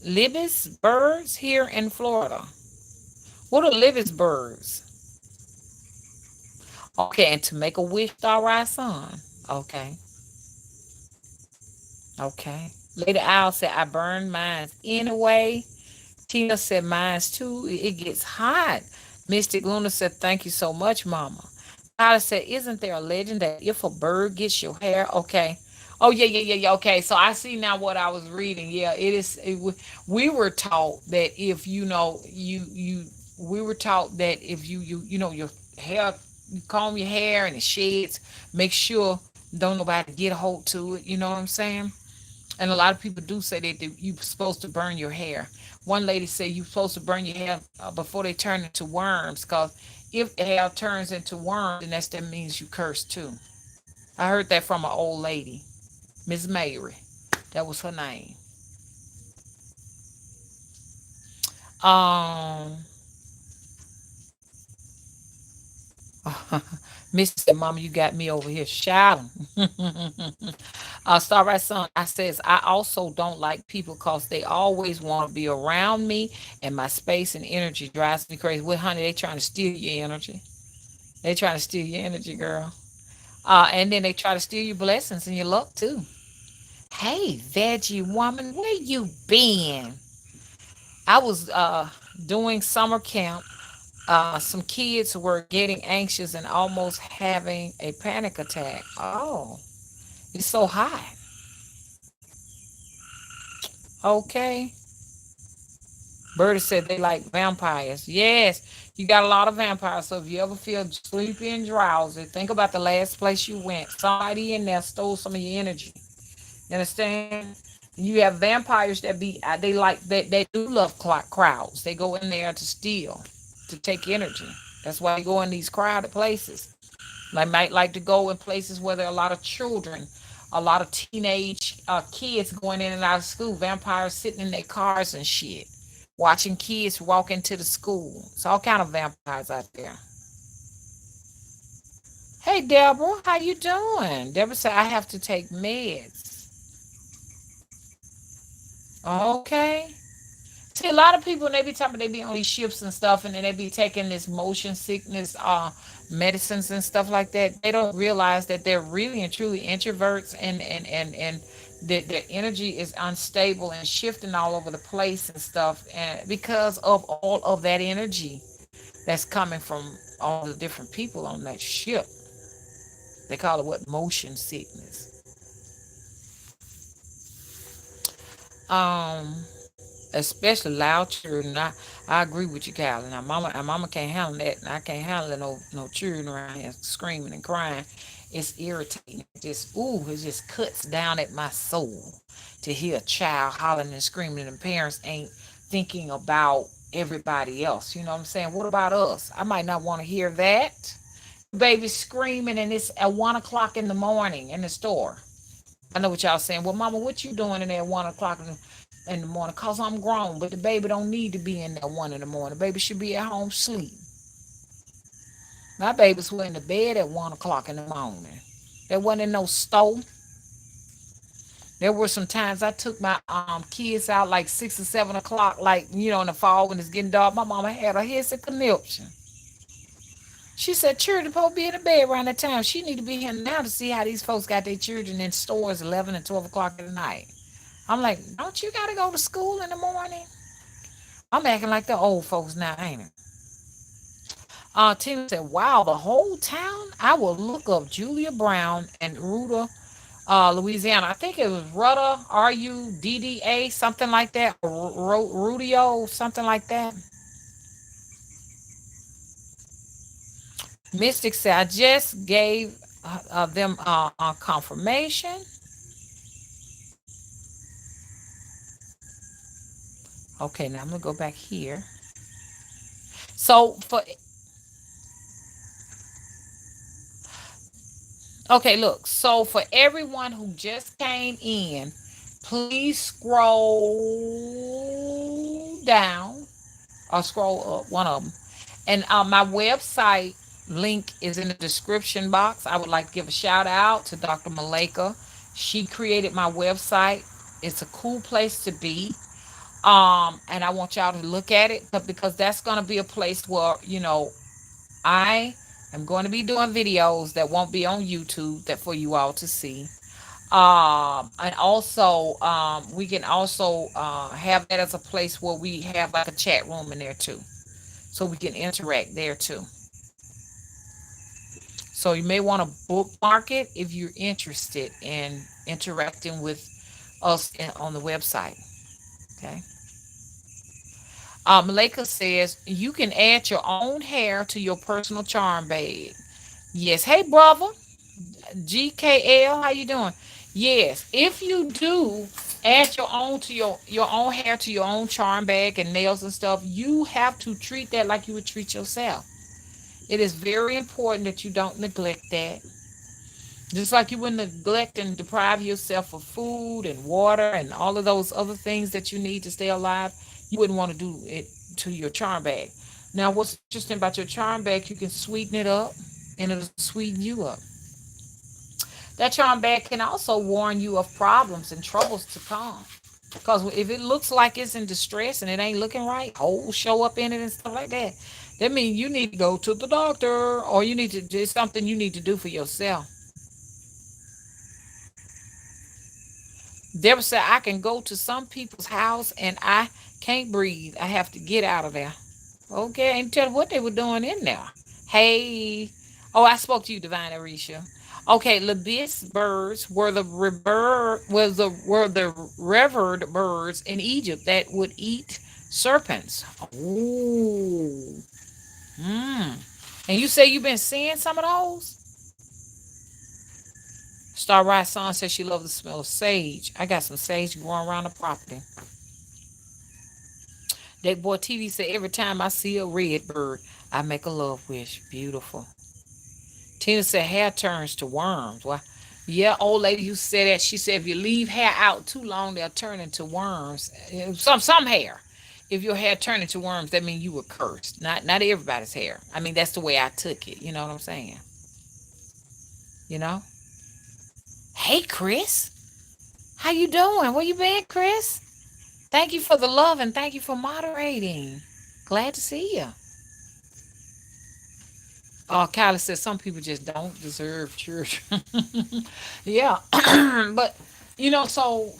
libis birds here in Florida. What are libis birds? Okay, and to make a wish, Starrise Sun. Okay, okay. Lady Owl said, I burned mine anyway. Tina said, mine's too. It gets hot. Mystic Luna said, thank you so much, Mama. Tyler said, isn't there a legend that if a bird gets your hair, okay. Oh, yeah, yeah, yeah, yeah. Okay, so I see now what I was reading. Yeah, it is. We were taught that if we were taught that if your hair, you comb your hair and it sheds, make sure don't nobody get a hold to it. You know what I'm saying? And a lot of people do say that you're supposed to burn your hair. One lady said you're supposed to burn your hair before they turn into worms, because if the hair turns into worms, then that means you curse too. I heard that from an old lady, Miss Mary. That was her name. Um, Mrs. said, Mama, you got me over here shouting. Starbright Son, I says, I also don't like people because they always want to be around me, and my space and energy drives me crazy. Well, honey, they trying to steal your energy. They trying to steal your energy, girl. And then they try to steal your blessings and your luck too. Hey, veggie woman, where you been? I was doing summer camp. Some kids were getting anxious and almost having a panic attack. Oh, it's so hot. Okay. Bertie said they like vampires. Yes, you got a lot of vampires. So if you ever feel sleepy and drowsy, think about the last place you went. Somebody in there stole some of your energy. You understand? You have vampires that they like that they do love crowds. They go in there to steal, to take energy. That's why they go in these crowded places. They might like to go in places where there are a lot of children, a lot of teenage kids going in and out of school. Vampires sitting in their cars and shit, watching kids walk into the school. It's all kind of vampires out there. Hey Deborah, how you doing? Deborah said I have to take meds. Okay. See, a lot of people, when they be talking, they be on these ships and stuff, and then they be taking this motion sickness medicines and stuff like that. They don't realize that they're really and truly introverts, and that their energy is unstable and shifting all over the place and stuff, and because of all of that energy. that's coming from all the different people on that ship. They call it what? Motion sickness. Um, Especially loud children. I agree with you, Callie. Now, mama can't handle that, and I can't handle no children around here screaming and crying. It's irritating. It just cuts down at my soul to hear a child hollering and screaming, and the parents ain't thinking about everybody else. You know what I'm saying? What about us? I might not want to hear that. Baby screaming, and it's at 1 o'clock in the morning in the store. I know what y'all saying. Well, mama, what you doing in there at 1 o'clock in the morning? Cause I'm grown, but the baby don't need to be in there 1 in the morning. The baby should be at home sleep. My babies were in the bed at 1 o'clock in the morning. There wasn't in no store. There were some times I took my kids out like 6 or 7 o'clock, like in the fall when it's getting dark. My mama had a hissy conniption. She said children supposed to be in the bed around that time. She need to be here now to see how these folks got their children in stores 11 and 12 o'clock at night. I'm like, don't you gotta go to school in the morning? I'm acting like the old folks now, ain't it? Tina said, wow, the whole town? I will look up Julia Brown and Ruda, Louisiana. I think it was Rudda, Rudda, something like that. Rudio, something like that. Mystic said, I just gave them confirmation. Okay, now I'm going to go back here. So for Okay, look. So for everyone who just came in, please scroll down or scroll up, one of them. And my website link is in the description box. I would like to give a shout out to Dr. Malika. She created my website. It's a cool place to be. And I want y'all to look at it because that's going to be a place where, I am going to be doing videos that won't be on YouTube that for you all to see. And also, we can also have that as a place where we have like a chat room in there too, so we can interact there too. So you may want to bookmark it if you're interested in interacting with us on the website. Okay. Malika says you can add your own hair to your personal charm bag. Yes. Hey, brother. GKL, how you doing? Yes, if you do add your own hair to your own charm bag and nails and stuff, you have to treat that like you would treat yourself. It is very important that you don't neglect that. Just like you would neglect and deprive yourself of food and water and all of those other things that you need to stay alive, you wouldn't want to do it to your charm bag. Now, what's interesting about your charm bag, you can sweeten it up and it'll sweeten you up. That charm bag can also warn you of problems and troubles to come. Because if it looks like it's in distress and it ain't looking right, holes show up in it and stuff like that. That means you need to go to the doctor or you need to do something you need to do for yourself. Deborah said, I can go to some people's house and I can't breathe. I have to get out of there. Okay, I ain't tell what they were doing in there. Hey, oh, I spoke to you, Divine Arisha. Okay, Labis birds were the revered birds in Egypt that would eat serpents. Ooh, mm. And you say you've been seeing some of those? Starbright Son says she loves the smell of sage. I got some sage growing around the property. That boy TV said every time I see a red bird, I make a love wish. Beautiful. Tina said hair turns to worms. Well, yeah, old lady who said that, she said if you leave hair out too long, they'll turn into worms. Some hair. If your hair turned into worms, that means you were cursed. Not everybody's hair. I mean, that's the way I took it. You know what I'm saying? You know? Hey, Chris. How you doing? Where you been, Chris? Thank you for the love and thank you for moderating. Glad to see you. Kylie says some people just don't deserve church. Yeah, but so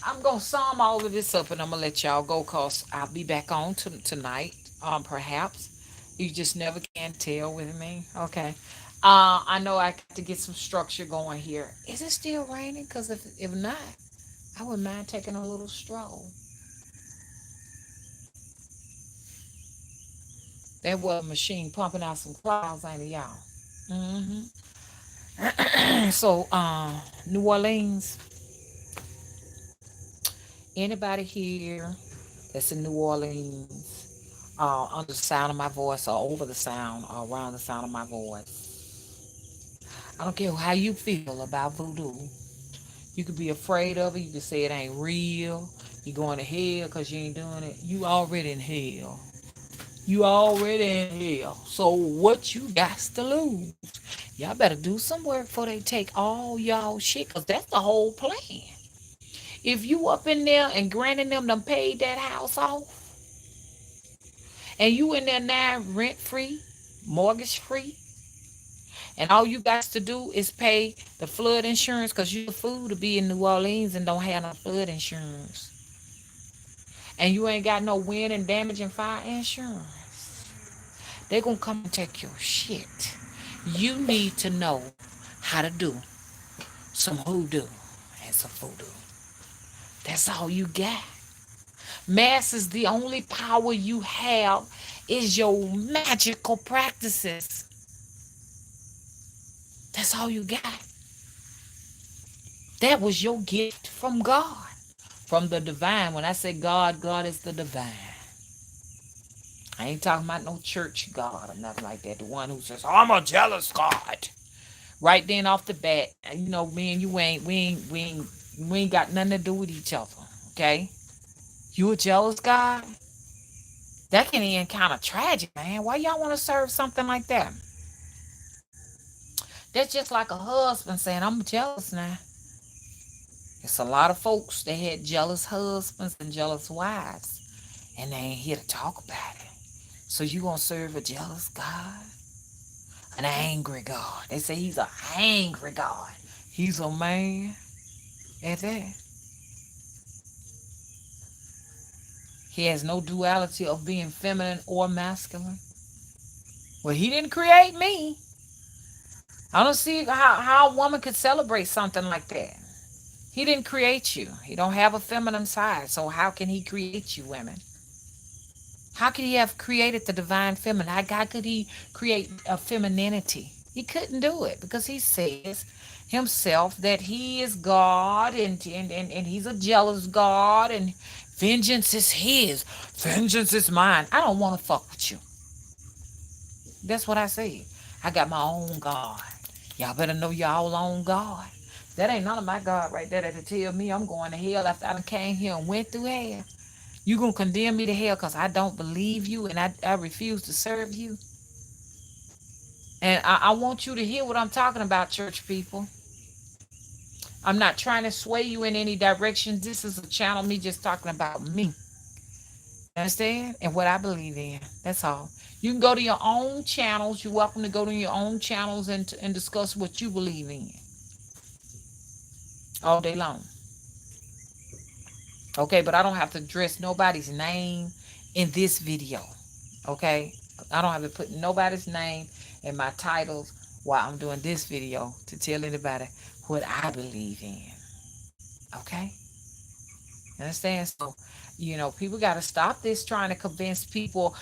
I'm gonna sum all of this up and I'm gonna let y'all go cause I'll be back on tonight, perhaps. You just never can tell with me. Okay. I know I got to get some structure going here. Is it still raining? Because if not, I wouldn't mind taking a little stroll. That weather machine pumping out some clouds, ain't it, y'all? Hmm. So, New Orleans, anybody here that's in New Orleans, under the sound of my voice or over the sound or around the sound of my voice, I don't care how you feel about voodoo. You could be afraid of it. You could say it ain't real. You going to hell because you ain't doing it. You already in hell. You already in hell. So what you got to lose? Y'all better do some work before they take all y'all shit, because that's the whole plan. If you up in there and granting them done paid that house off, and you in there now rent free, mortgage free, and all you got to do is pay the flood insurance, because you a fool to be in New Orleans and don't have no flood insurance, and you ain't got no wind and damage and fire insurance, they gonna come and take your shit. You need to know how to do some hoodoo and some voodoo. That's all you got. Mass is the only power you have, is your magical practices. That's all you got. That was your gift from God, from the divine. When I say God, God is the divine. I ain't talking about no church God or nothing like that. The one who says, I'm a jealous God. Right then off the bat, me and you we ain't got nothing to do with each other. Okay? You a jealous God? That can end kind of tragic, man. Why y'all want to serve something like that? That's just like a husband saying, I'm jealous now. It's a lot of folks that had jealous husbands and jealous wives, and they ain't here to talk about it. So you gonna serve a jealous God? An angry God. They say he's a angry God. He's a man at that. He has no duality of being feminine or masculine. Well, he didn't create me. I don't see how a woman could celebrate something like that. He didn't create you. He don't have a feminine side. So how can he create you, women? How could he have created the divine feminine? How could he create a femininity? He couldn't do it, because he says himself that he is God, and he's a jealous God, and vengeance is his. Vengeance is mine. I don't want to fuck with you. That's what I say. I got my own God. Y'all better know y'all own God. That ain't none of my God right there that tell me I'm going to hell after I done came here and went through hell. You gonna condemn me to hell because I don't believe you, and I refuse to serve you? And I want you to hear what I'm talking about, church people. I'm not trying to sway you in any direction. This is a channel, me just talking about me. You understand? And what I believe in. That's all. You can go to your own channels. You're welcome to go to your own channels and discuss what you believe in all day long. Okay, but I don't have to address nobody's name in this video. Okay? I don't have to put nobody's name in my titles while I'm doing this video to tell anybody what I believe in. Okay? You understand? So, people got to stop this trying to convince people,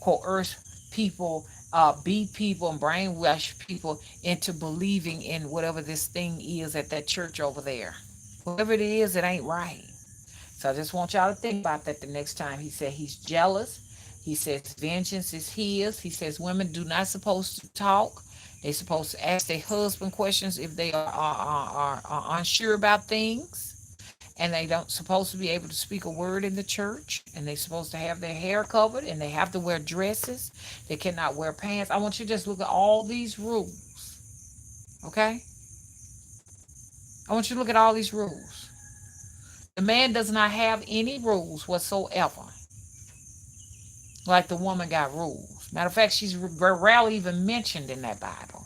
coerce people, beat people, and brainwash people into believing in whatever this thing is at that church over there. Whatever it is, it ain't right. So I just want y'all to think about that the next time. He said he's jealous. He says vengeance is his. He says women do not supposed to talk. They're supposed to ask their husband questions if they are unsure about things. And they don't supposed to be able to speak a word in the church. And they're supposed to have their hair covered. And they have to wear dresses. They cannot wear pants. I want you to just look at all these rules. Okay? I want you to look at all these rules. The man does not have any rules whatsoever. Like the woman got rules. Matter of fact, she's rarely even mentioned in that Bible.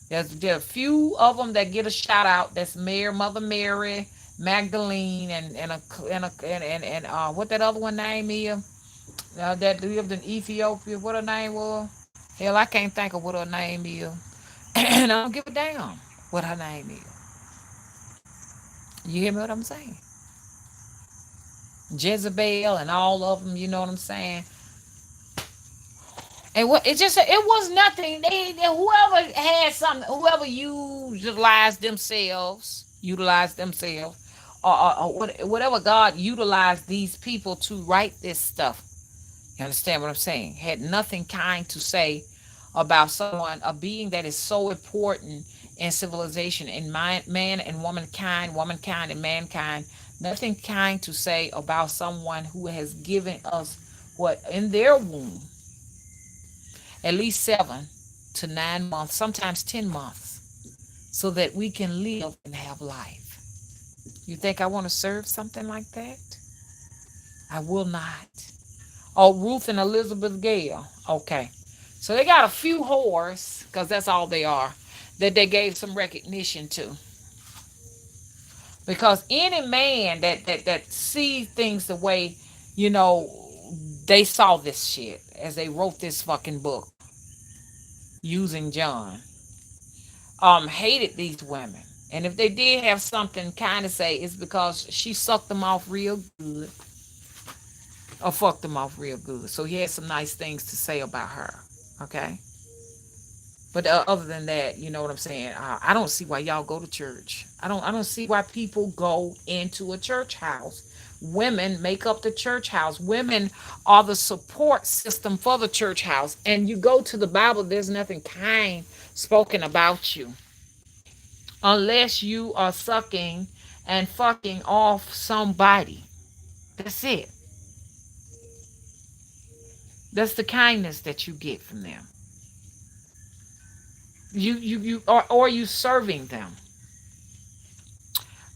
There are a few of them that get a shout out. That's Mary, Mother Mary, Magdalene, and what that other one name is? That lived in Ethiopia. What her name was? Hell, I can't think of what her name is. And I don't give a damn what her name is. You hear me what I'm saying? Jezebel and all of them, you know what I'm saying? And what it just it was nothing. Whoever had something, whoever utilized themselves, or whatever God utilized these people to write this stuff. You understand what I'm saying? Had nothing kind to say about someone, a being that is so important in civilization, in man and womankind and mankind. Nothing kind to say about someone who has given us what in their womb at least 7 to 9 months, sometimes 10 months, so that we can live and have life. You think I want to serve something like that? I will not. Oh, Ruth and Elizabeth Gale. Okay. So they got a few whores, because that's all they are, that they gave some recognition to. Because any man that sees things the way, you know, they saw this shit as they wrote this fucking book using John, hated these women. And if they did have something kind of say, it's because she sucked them off real good or fucked them off real good. So he had some nice things to say about her. Okay. But other than that, you know what I'm saying. I don't see why y'all go to church. I don't see why people go into a church house. Women make up the church house. Women are the support system for the church house. And you go to the Bible, there's nothing kind spoken about you unless you are sucking and fucking off somebody. That's it. That's the kindness that you get from them. Or you serving them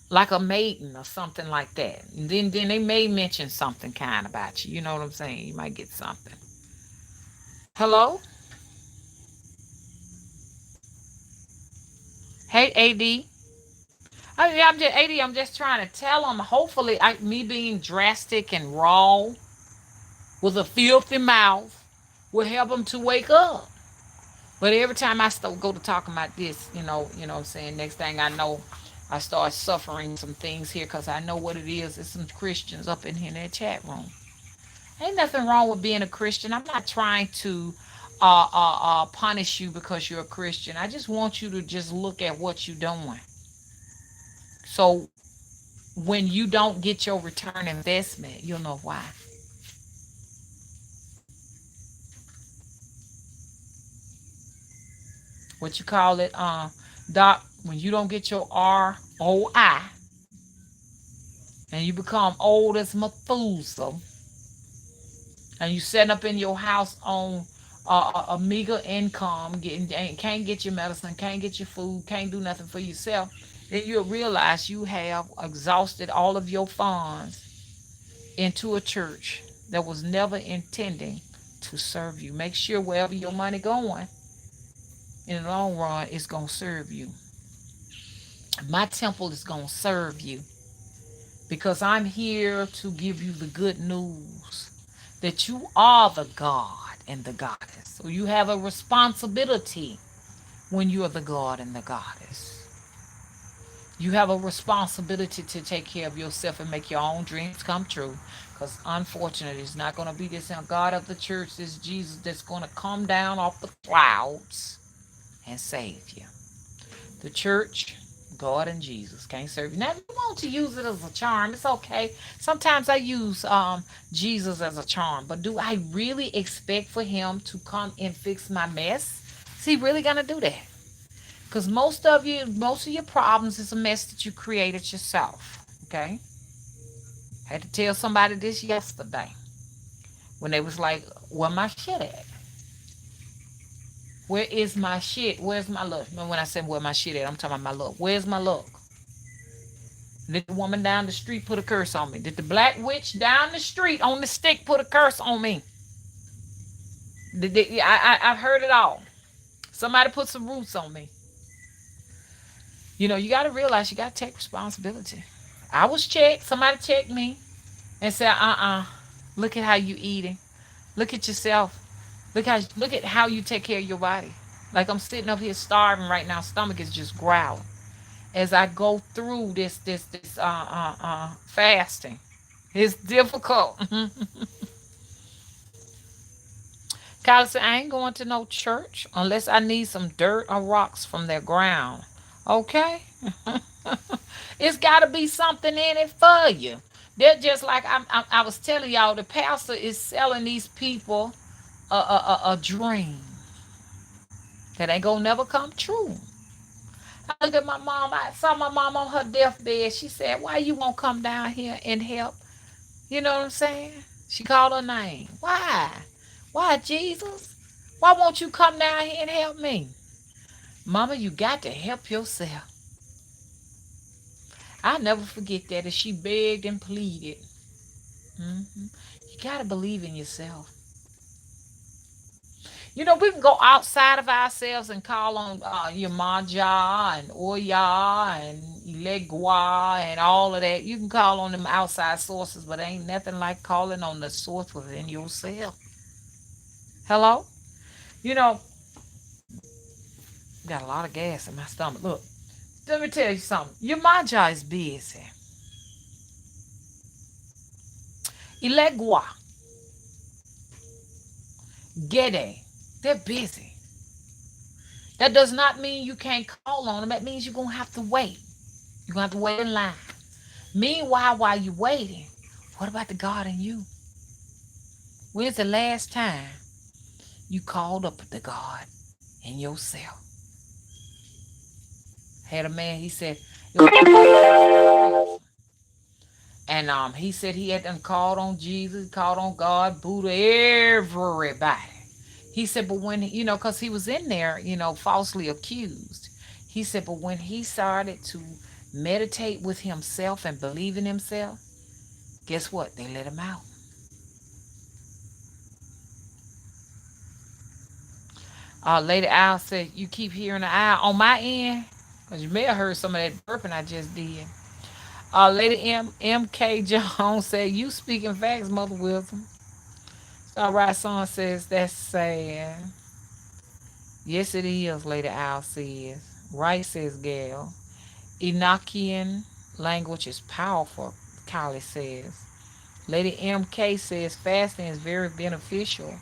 like a maiden or something like that. And then they may mention something kind about you. You know what I'm saying? You might get something. Hello? Hey, AD. I'm just trying to tell them. Hopefully, me being drastic and raw with a filthy mouth will help them to wake up. But every time I go to talking about this, what I'm saying. Next thing I know, I start suffering some things here because I know what it is. There's some Christians up in here in that chat room. Ain't nothing wrong with being a Christian. I'm not trying to punish you because you're a Christian. I just want you to just look at what you're doing. So when you don't get your return investment, you'll know why. What you call it, Doc? When you don't get your ROI and you become old as Methuselah and you setting up in your house on a meager income, can't get your medicine, can't get your food, can't do nothing for yourself, then you'll realize you have exhausted all of your funds into a church that was never intending to serve you. Make sure wherever your money going, in the long run, it's gonna serve you. My temple is gonna serve you because I'm here to give you the good news that you are the God and the goddess. So you have a responsibility when you are the God and the goddess. You have a responsibility to take care of yourself and make your own dreams come true. Because unfortunately, it's not going to be this God of the church, this Jesus that's going to come down off the clouds and save you. The church, God and Jesus can't serve you. Now, if you want to use it as a charm, it's okay. Sometimes I use Jesus as a charm, but do I really expect for him to come and fix my mess? Is he really gonna do that? Because most of your problems is a mess that you created yourself. Okay, I had to tell somebody this yesterday when they was like, "Where my shit at? Where is my shit? Where's my look?" When I said where my shit at, I'm talking about my look. Where's my look? Did the woman down the street put a curse on me? Did the black witch down the street on the stick put a curse on me? I've heard it all. Somebody put some roots on me. You got to realize you got to take responsibility. I was checked. Somebody checked me and said, look at how you eating. Look at yourself. Look at how you take care of your body. Like I'm sitting up here starving right now. Stomach is just growling as I go through this fasting. It's difficult. Kylie said, I ain't going to no church unless I need some dirt or rocks from their ground. Okay? It's got to be something in it for you. They're just like I was telling y'all, the pastor is selling these people a dream that ain't gonna never come true. I look at my mom. I saw my mom on her deathbed. She said, "Why you won't come down here and help?" You know what I'm saying? She called her name. Why? Why, Jesus? Why won't you come down here and help me? Mama, you got to help yourself. I'll never forget that as she begged and pleaded. hmm You got to believe in yourself. You know, we can go outside of ourselves and call on Yamaja and Oya and Ilegua and all of that. You can call on them outside sources, but ain't nothing like calling on the source within yourself. Hello? You know, got a lot of gas in my stomach. Look, let me tell you something. Yamaja is busy. Ilegua, Gede, they're busy. That does not mean you can't call on them. That means you're going to have to wait. You're going to have to wait in line. Meanwhile, while you're waiting, what about the God in you? When's the last time you called up the God in yourself? Had a man, he said, and he said he had done called on Jesus, called on God, Buddha, everybody. He said, but when, because he was in there, falsely accused. He said, but when he started to meditate with himself and believe in himself, guess what? They let him out. Lady Al said, you keep hearing the owl on my end, because you may have heard some of that burping I just did. Lady M.K. Jones said, you speaking facts, Mother Wisdom. All right, son says, that's sad. Yes, it is, Lady Al says. Right, says Gail. Enochian language is powerful, Kylie says. Lady M.K. says, fasting is very beneficial.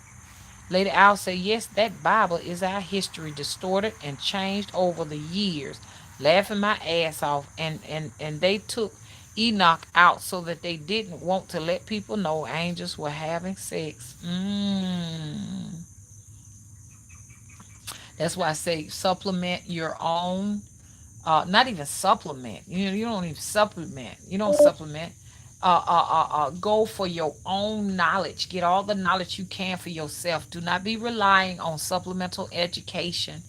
Lady Al said, yes, that Bible is our history, distorted and changed over the years. Laughing my ass off. And they took Enoch out so that they didn't want to let people know angels were having sex. That's why I say supplement your own. Not even supplement. You don't even supplement. You don't supplement. Go for your own knowledge. Get all the knowledge you can for yourself. Do not be relying on supplemental education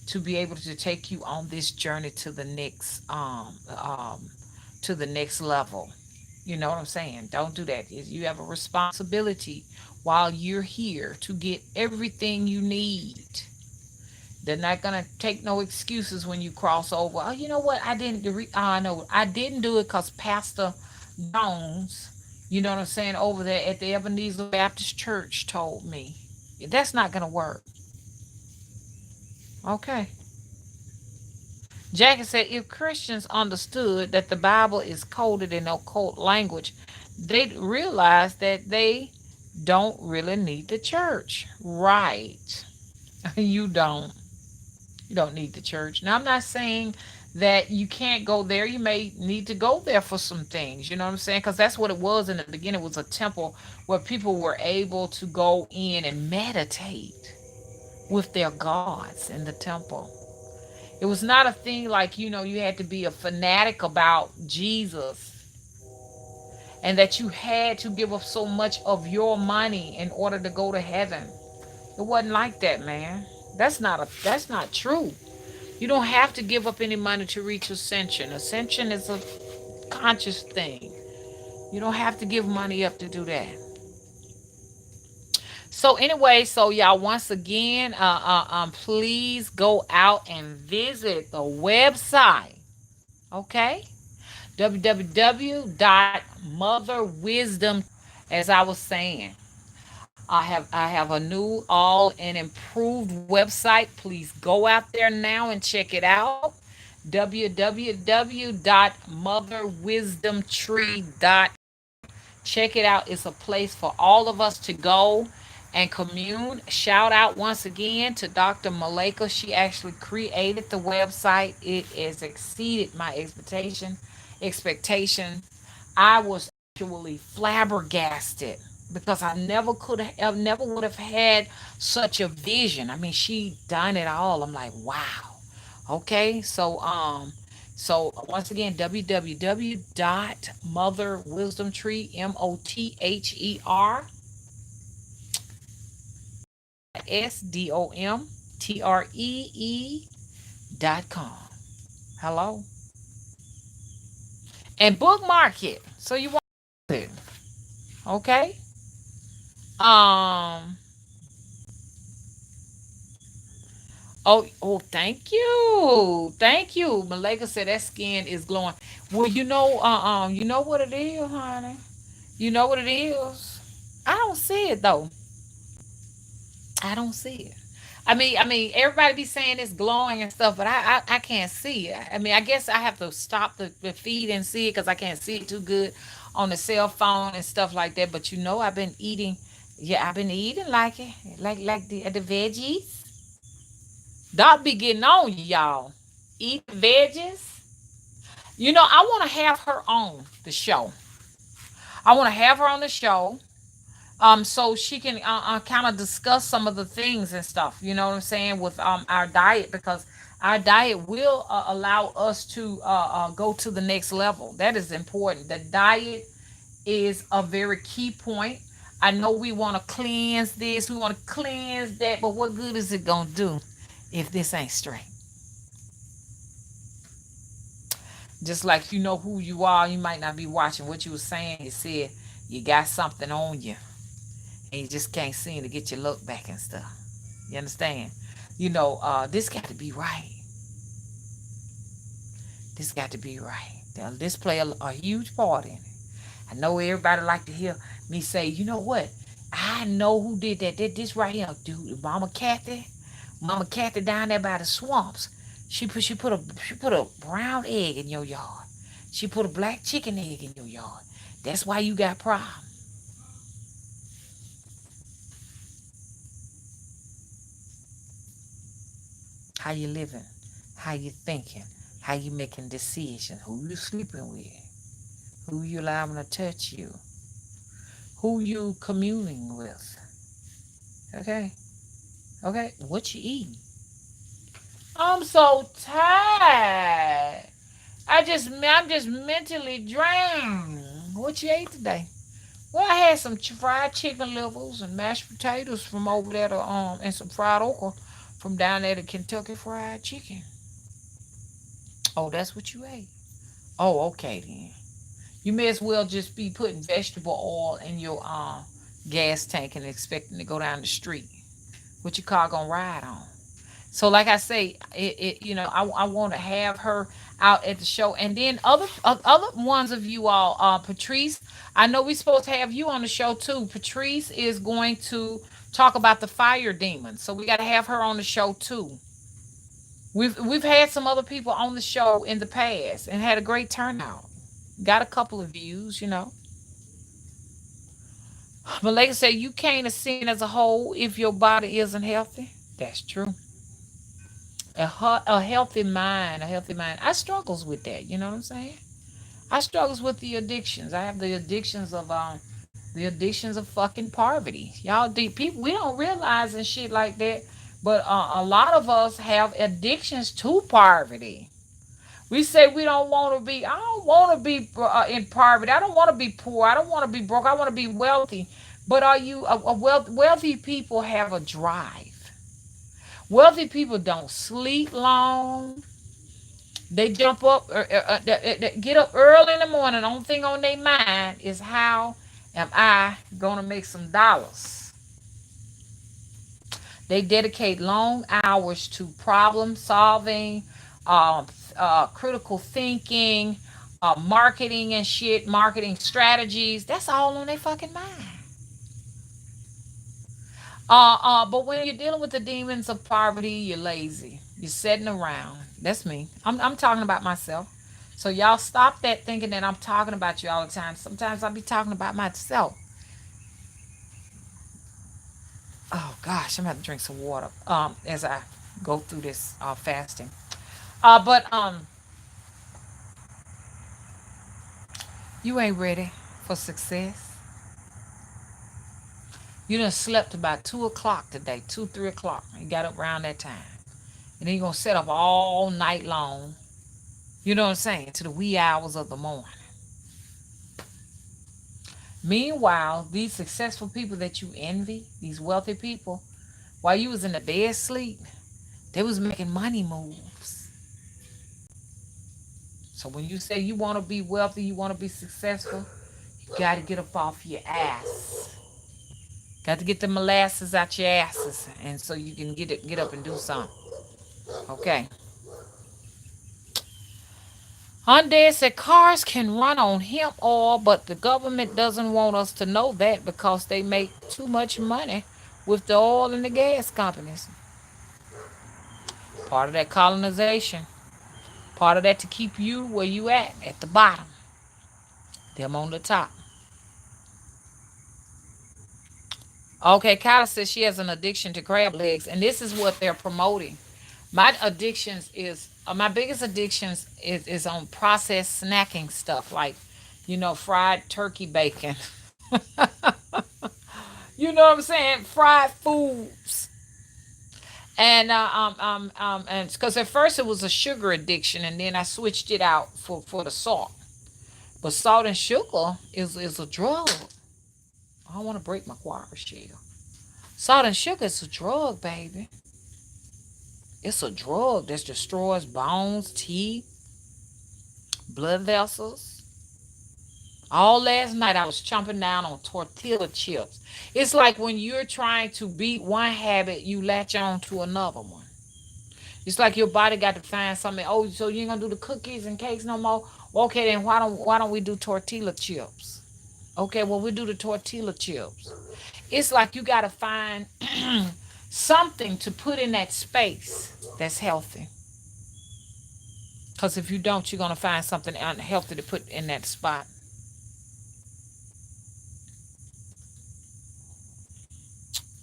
to be able to take you on this journey to the next level. You know what I'm saying? Don't do that. You have a responsibility while you're here to get everything you need. They're not gonna take no excuses when you cross over. Oh, you know what? I didn't do. I know I didn't do it because Pastor Jones, you know what I'm saying, over there at the Ebenezer Baptist Church told me. That's not gonna work. Okay. Jackie said, if Christians understood that the Bible is coded in occult language, they'd realize that they don't really need the church. Right. You don't. You don't need the church. Now, I'm not saying that you can't go there. You may need to go there for some things. You know what I'm saying? Because that's what it was in the beginning. It was a temple where people were able to go in and meditate with their gods in the temple. It was not a thing like, you had to be a fanatic about Jesus and that you had to give up so much of your money in order to go to heaven. It wasn't like that, man. That's not true. You don't have to give up any money to reach ascension. Ascension is a conscious thing. You don't have to give money up to do that. So anyway, so y'all, once again, please go out and visit the website. Okay? www.motherwisdom, as I was saying. I have a new all and improved website. Please go out there now and check it out. www.motherwisdomtree.com. Check it out. It's a place for all of us to go and commune. Shout out once again to Dr. Malika. She actually created the website. It has exceeded my expectation. I was actually flabbergasted because I never could have never would have had such a vision. I mean, she done it all. I'm like, wow. Okay, so once again, www.motherwisdomtree, motherwisdomtree.com. Hello, and bookmark it so you want it. Okay. Um. Thank you. Malika said that skin is glowing. Well, you know what it is, honey. You know what it is. I don't see it though. I don't see it. I mean, everybody be saying it's glowing and stuff, but I can't see it. I mean, I guess I have to stop the feed and see it because I can't see it too good on the cell phone and stuff like that. But I've been eating. Yeah, I've been eating like it, like the veggies. Doc be getting on you, y'all. Eat the veggies. I want to have her on the show. I want to have her on the show, so she can kind of discuss some of the things and stuff. You know what I'm saying with our diet because our diet will allow us to go to the next level. That is important. The diet is a very key point. I know we want to cleanse this, we want to cleanse that, but what good is it gonna do if this ain't straight? Just like you know who you are, you might not be watching what you were saying. You said you got something on you, and you just can't seem to get your look back and stuff. You understand? This got to be right. This got to be right. Now, this play a huge part in it. I know everybody like to hear me say, you know what? I know who did that. Did this right here, dude. Mama Kathy down there by the swamps. She put a brown egg in your yard. She put a black chicken egg in your yard. That's why you got problems. How you living? How you thinking? How you making decisions? Who you sleeping with? Who you allowing to touch you? Who you communing with? Okay? Okay? What you eating? I'm so tired. I'm just mentally drained. What you ate today? Well, I had some fried chicken livers and mashed potatoes from over there and some fried okra from down there to Kentucky Fried Chicken. Oh, that's what you ate. Oh, okay then. You may as well just be putting vegetable oil in your gas tank and expecting to go down the street. What your car gonna ride on? So, like I say, I want to have her out at the show, and then other ones of you all, Patrice. I know we're supposed to have you on the show too. Patrice is going to talk about the fire demon, so we got to have her on the show too. We've had some other people on the show in the past and had a great turnout. Got a couple of views. Malika said you can't sin as a whole if your body isn't healthy. That's true. A healthy mind, a healthy mind. I struggles with that. You know what I'm saying? I struggles with the addictions. I have the addictions of fucking poverty. Y'all, people, we don't realize and shit like that, but a lot of us have addictions to poverty. We say we don't want to be. I don't want to be in poverty. I don't want to be poor. I don't want to be broke. I want to be wealthy. But are you wealthy people have a drive? Wealthy people don't sleep long. They jump up, they get up early in the morning. The only thing on their mind is how am I gonna make some dollars? They dedicate long hours to problem solving, critical thinking, marketing and shit, marketing strategies. That's all on their fucking mind. But when you're dealing with the demons of poverty, you're lazy. You're sitting around. That's me. I'm talking about myself. So y'all stop that thinking that I'm talking about you all the time. Sometimes I'll be talking about myself. Oh gosh, I'm gonna have to drink some water. As I go through this fasting. But you ain't ready for success. You done slept about 2 o'clock today, 2, 3 o'clock. You got up around that time. And then you're gonna sit up all night long. You know what I'm saying? To the wee hours of the morning. Meanwhile, these successful people that you envy, these wealthy people, while you was in the bed sleep, they was making money moves. So when you say you want to be wealthy, you want to be successful, you got to get up off your ass. Got to get the molasses out your asses, and so you can get up and do something. Okay. Hyundai said cars can run on hemp oil, but the government doesn't want us to know that because they make too much money with the oil and the gas companies. Part of that colonization. Part of that to keep you where you at the bottom. Them on the top. Okay, Kyla says she has an addiction to crab legs, and this is what they're promoting. My biggest addictions is on processed snacking stuff like, fried turkey bacon. You know what I'm saying? Fried foods. And because at first it was a sugar addiction, and then I switched it out for the salt. But salt and sugar is a drug. I don't want to break my choir shell. Salt and sugar is a drug, baby. It's a drug that destroys bones, teeth, blood vessels. All last night I was chomping down on tortilla chips. It's like when you're trying to beat one habit, you latch on to another one. It's like your body got to find something. Oh, so you ain't gonna do the cookies and cakes no more? Well, okay, then why don't we do tortilla chips? Okay, well we do the tortilla chips. It's like you gotta find something to put in that space that's healthy. Because if you don't, you're gonna find something unhealthy to put in that spot.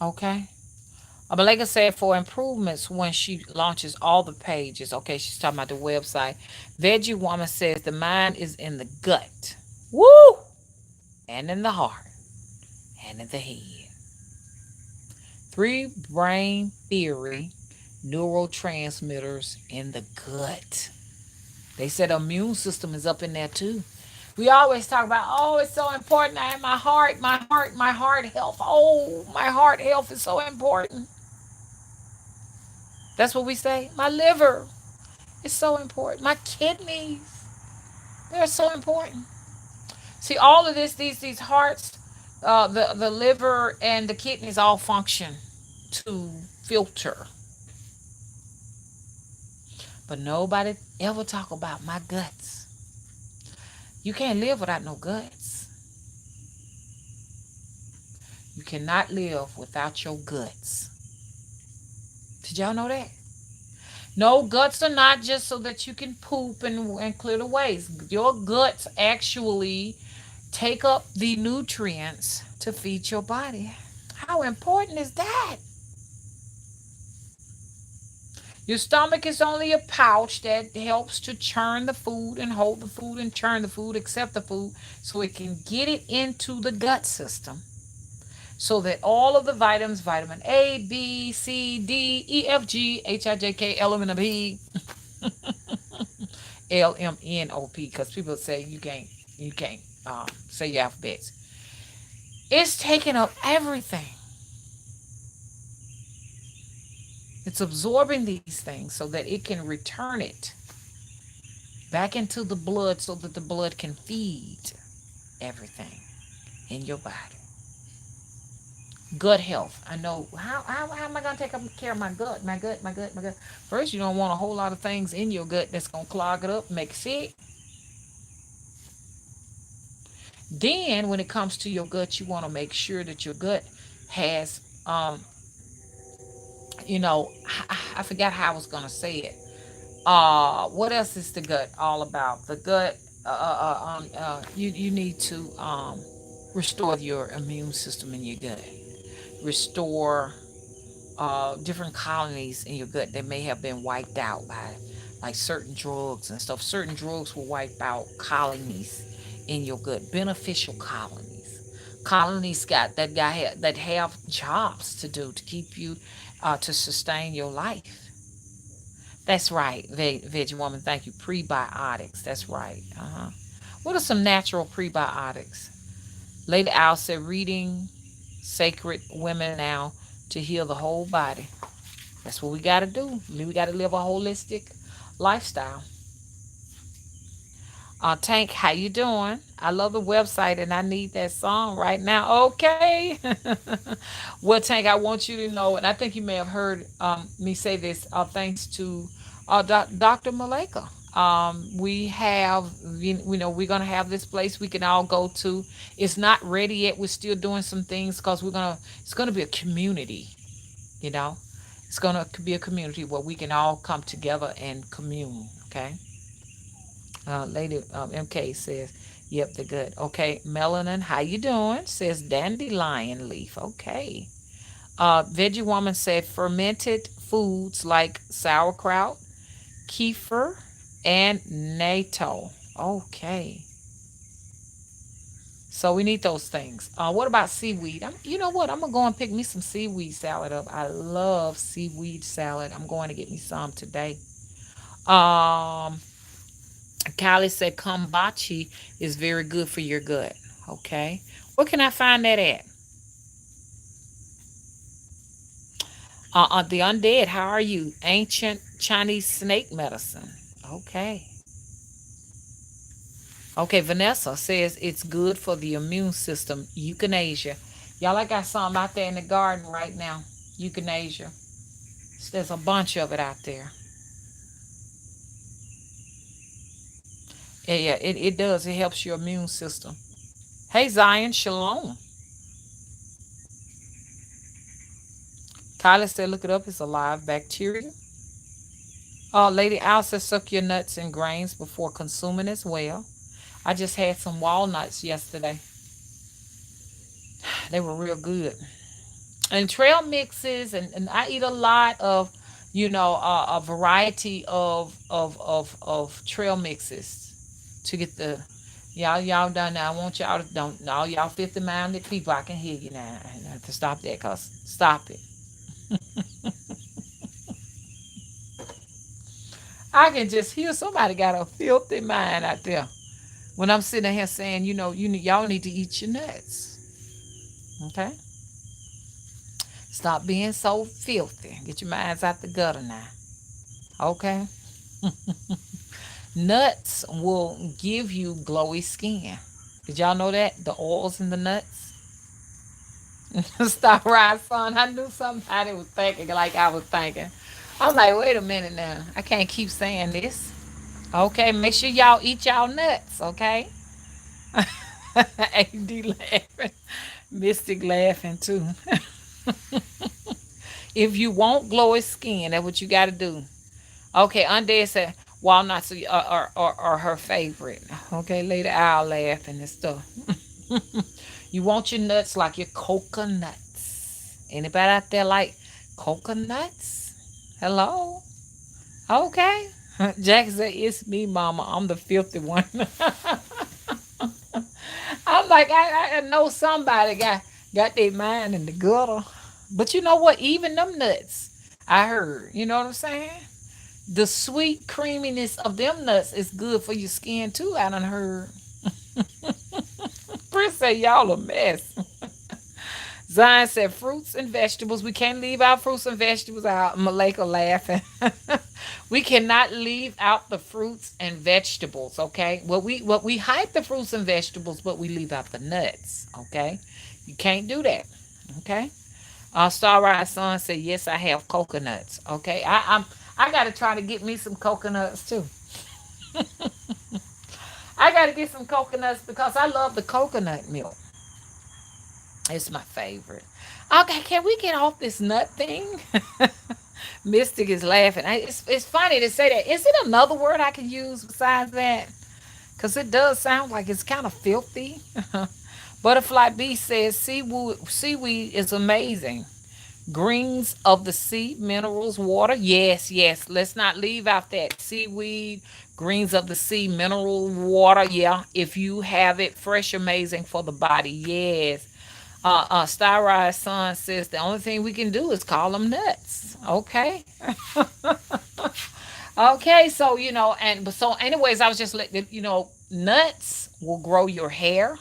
Okay. Malika said for improvements when she launches all the pages. Okay, she's talking about the website. Veggie Woman says the mind is in the gut. Woo! And in the heart. And in the head. Three brain theory neurotransmitters in the gut. They said the immune system is up in there too. We always talk about, oh, it's so important. I have my heart health. Oh, my heart health is so important. That's what we say. My liver is so important. My kidneys, they're so important. See, all of this, these hearts, the liver and the kidneys all function to filter. But nobody ever talk about my guts. You can't live without no guts. You cannot live without your guts. Did y'all know that? No, guts are not just so that you can poop and clear the waste. Your guts actually take up the nutrients to feed your body. How important is that? Your stomach is only a pouch that helps to churn the food and hold the food and churn the food, accept the food, so it can get it into the gut system. So that all of the vitamins, vitamin A, B, C, D, E, F, G, H, I, J, K, L, M, N, O, P, L, M, N, O, P, because people say you can't say your alphabets. It's taking up everything. It's absorbing these things so that it can return it back into the blood so that the blood can feed everything in your body. Gut health. I know. How am I going to take care of my gut? My gut, my gut, my gut. First, you don't want a whole lot of things in your gut that's going to clog it up, make it sick. Then, when it comes to your gut, you want to make sure that your gut has You know, I forgot how I was gonna say it. What else is the gut all about? The gut, you need to restore your immune system in your gut. Restore different colonies in your gut that may have been wiped out by like certain drugs and stuff. Certain drugs will wipe out colonies in your gut, beneficial colonies. Colonies that have jobs to do to keep you to sustain your life. That's right, veggie woman. Thank you. Prebiotics. That's right. What are some natural prebiotics? Lady Al said, reading Sacred Women Now to heal the whole body. That's what we got to do. We got to live a holistic lifestyle. Tank, how you doing? I love the website and I need that song right now. Okay. Well, Tank, I want you to know, and I think you may have heard me say this, thanks to Dr. Maleka. We have, we're going to have this place we can all go to. It's not ready yet. We're still doing some things because it's going to be a community, you know. It's going to be a community where we can all come together and commune, okay? Lady MK says, yep, they're good. Okay, Melanin, how you doing? Says dandelion leaf. Okay. Veggie Woman said fermented foods like sauerkraut, kefir, and natto. Okay. So we need those things. What about seaweed? You know what? I'm gonna go and pick me some seaweed salad up. I love seaweed salad. I'm going to get me some today. Um, Kylie said kombucha is very good for your gut. Okay. Where can I find that at? The undead, how are you? Ancient Chinese snake medicine. Okay. Okay, Vanessa says it's good for the immune system. Euthanasia. Y'all, I got some out there in the garden right now. Euthanasia. There's a bunch of it out there. Yeah, it does. It helps your immune system. Hey, Zion, shalom. Kylie said, look it up. It's a live bacteria. Lady Al said, suck your nuts and grains before consuming as well. I just had some walnuts yesterday. They were real good. And trail mixes, and I eat a lot of, a variety of trail mixes to get the, y'all done now. I want y'all to, don't, all y'all 50-minded people, I can hear you now. I have to stop that, cause stop it. I can just hear somebody got a filthy mind out there when I'm sitting here saying, y'all need to eat your nuts. Okay? Stop being so filthy. Get your minds out the gutter now. Okay? Nuts will give you glowy skin. Did y'all know that? The oils in the nuts? Stop right, son. I knew somebody was thinking like I was thinking. I'm like, wait a minute now. I can't keep saying this. Okay, make sure y'all eat y'all nuts, okay? AD laughing. Mystic laughing too. If you want glowy skin, that's what you got to do. Okay, Undead said walnuts are her favorite. Okay, Lady Owl laughing and stuff. You want your nuts like your coconuts. Anybody out there like coconuts? Hello? Okay. Jack said, it's me, mama. I'm the filthy one. I'm like, I know somebody got their mind in the gutter. But you know what? Even them nuts, I heard. You know what I'm saying? The sweet creaminess of them nuts is good for your skin too. I done heard. Chris said y'all a mess. Zion said fruits and vegetables. We can't leave our fruits and vegetables out. Malika laughing. We cannot leave out the fruits and vegetables. Okay. We hide the fruits and vegetables, but we leave out the nuts. Okay. You can't do that. Okay. Starrise Son said, yes, I have coconuts. Okay. I gotta try to get me some coconuts too. I gotta get some coconuts because I love the coconut milk. It's my favorite. Okay, can we get off this nut thing? Mystic is laughing. It's funny to say that. Is it another word I can use besides that? Because it does sound like it's kind of filthy. Butterfly B says seaweed is amazing. Greens of the sea, minerals, water. Yes, yes. Let's not leave out that seaweed, greens of the sea, mineral water. Yeah, if you have it fresh, amazing for the body. Yes. Styrise Sun says the only thing we can do is call them nuts. Okay. Okay. So and but so, anyways, I was just letting nuts will grow your hair.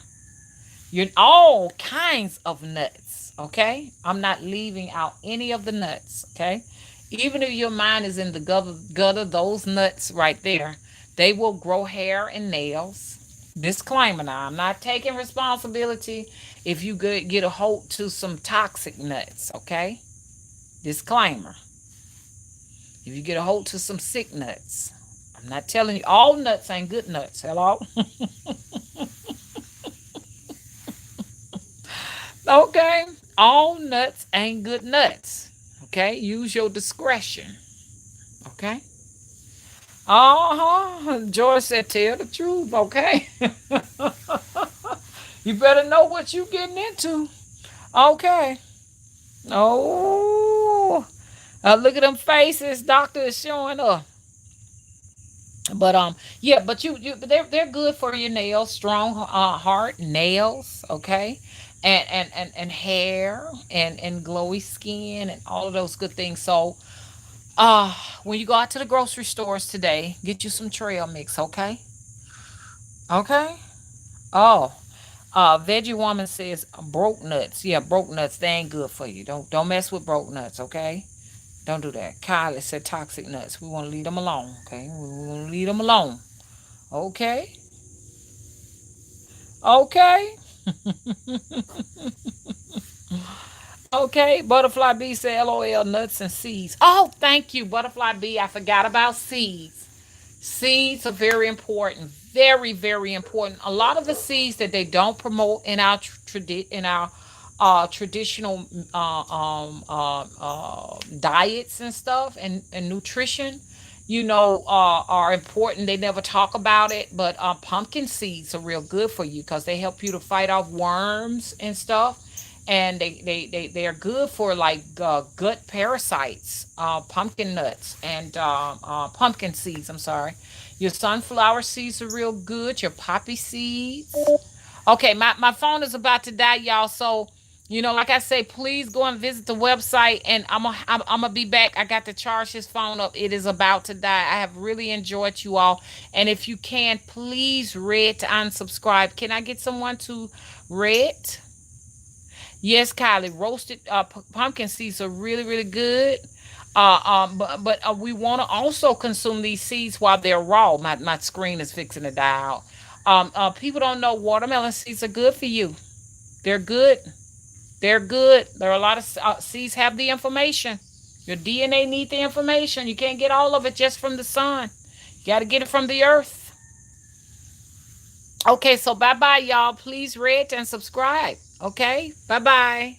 You're all kinds of nuts, okay? I'm not leaving out any of the nuts, okay? Even if your mind is in the gutter, those nuts right there, they will grow hair and nails. Disclaimer now, I'm not taking responsibility if you get a hold to some toxic nuts, okay? Disclaimer. If you get a hold to some sick nuts, I'm not telling you all nuts ain't good nuts. Hello? Okay. All nuts ain't good nuts. Okay. Use your discretion. Okay. George said, tell the truth. Okay. You better know what you getting into. Okay. Oh. Look at them faces. Doctor is showing up. But yeah, but they're good for your nails, strong heart, nails, okay, and hair and glowy skin and all of those good things. So when you go out to the grocery stores today, get you some trail mix, okay? Okay. Oh, veggie woman says broke nuts. Yeah, broke nuts, they ain't good for you. Don't mess with broke nuts, okay? Don't do that. Kylie said toxic nuts. We want to leave them alone, okay? We want to leave them alone. Okay. Okay. Okay. Butterfly B said LOL nuts and seeds. Oh, thank you, Butterfly B. I forgot about seeds. Seeds are very important. Very, very important. A lot of the seeds that they don't promote in our traditional diets and stuff and nutrition, are important. They never talk about it, but pumpkin seeds are real good for you because they help you to fight off worms and stuff. And they are good for like gut parasites, pumpkin nuts and pumpkin seeds. I'm sorry. Your sunflower seeds are real good. Your poppy seeds. Okay, my phone is about to die, y'all. So, like I say, please go and visit the website, and I'm gonna be back. I got to charge his phone up. It is about to die. I have really enjoyed you all, and if you can, please rate and subscribe. Can I get someone to rate? Yes, Kylie. Roasted pumpkin seeds are really, really good. But we want to also consume these seeds while they're raw. My screen is fixing to die out. People don't know watermelon seeds are good for you. They're good. They're good. There are a lot of seeds have the information. Your DNA need the information. You can't get all of it just from the sun. You got to get it from the earth. Okay, so bye bye, y'all. Please rate and subscribe. Okay, bye bye.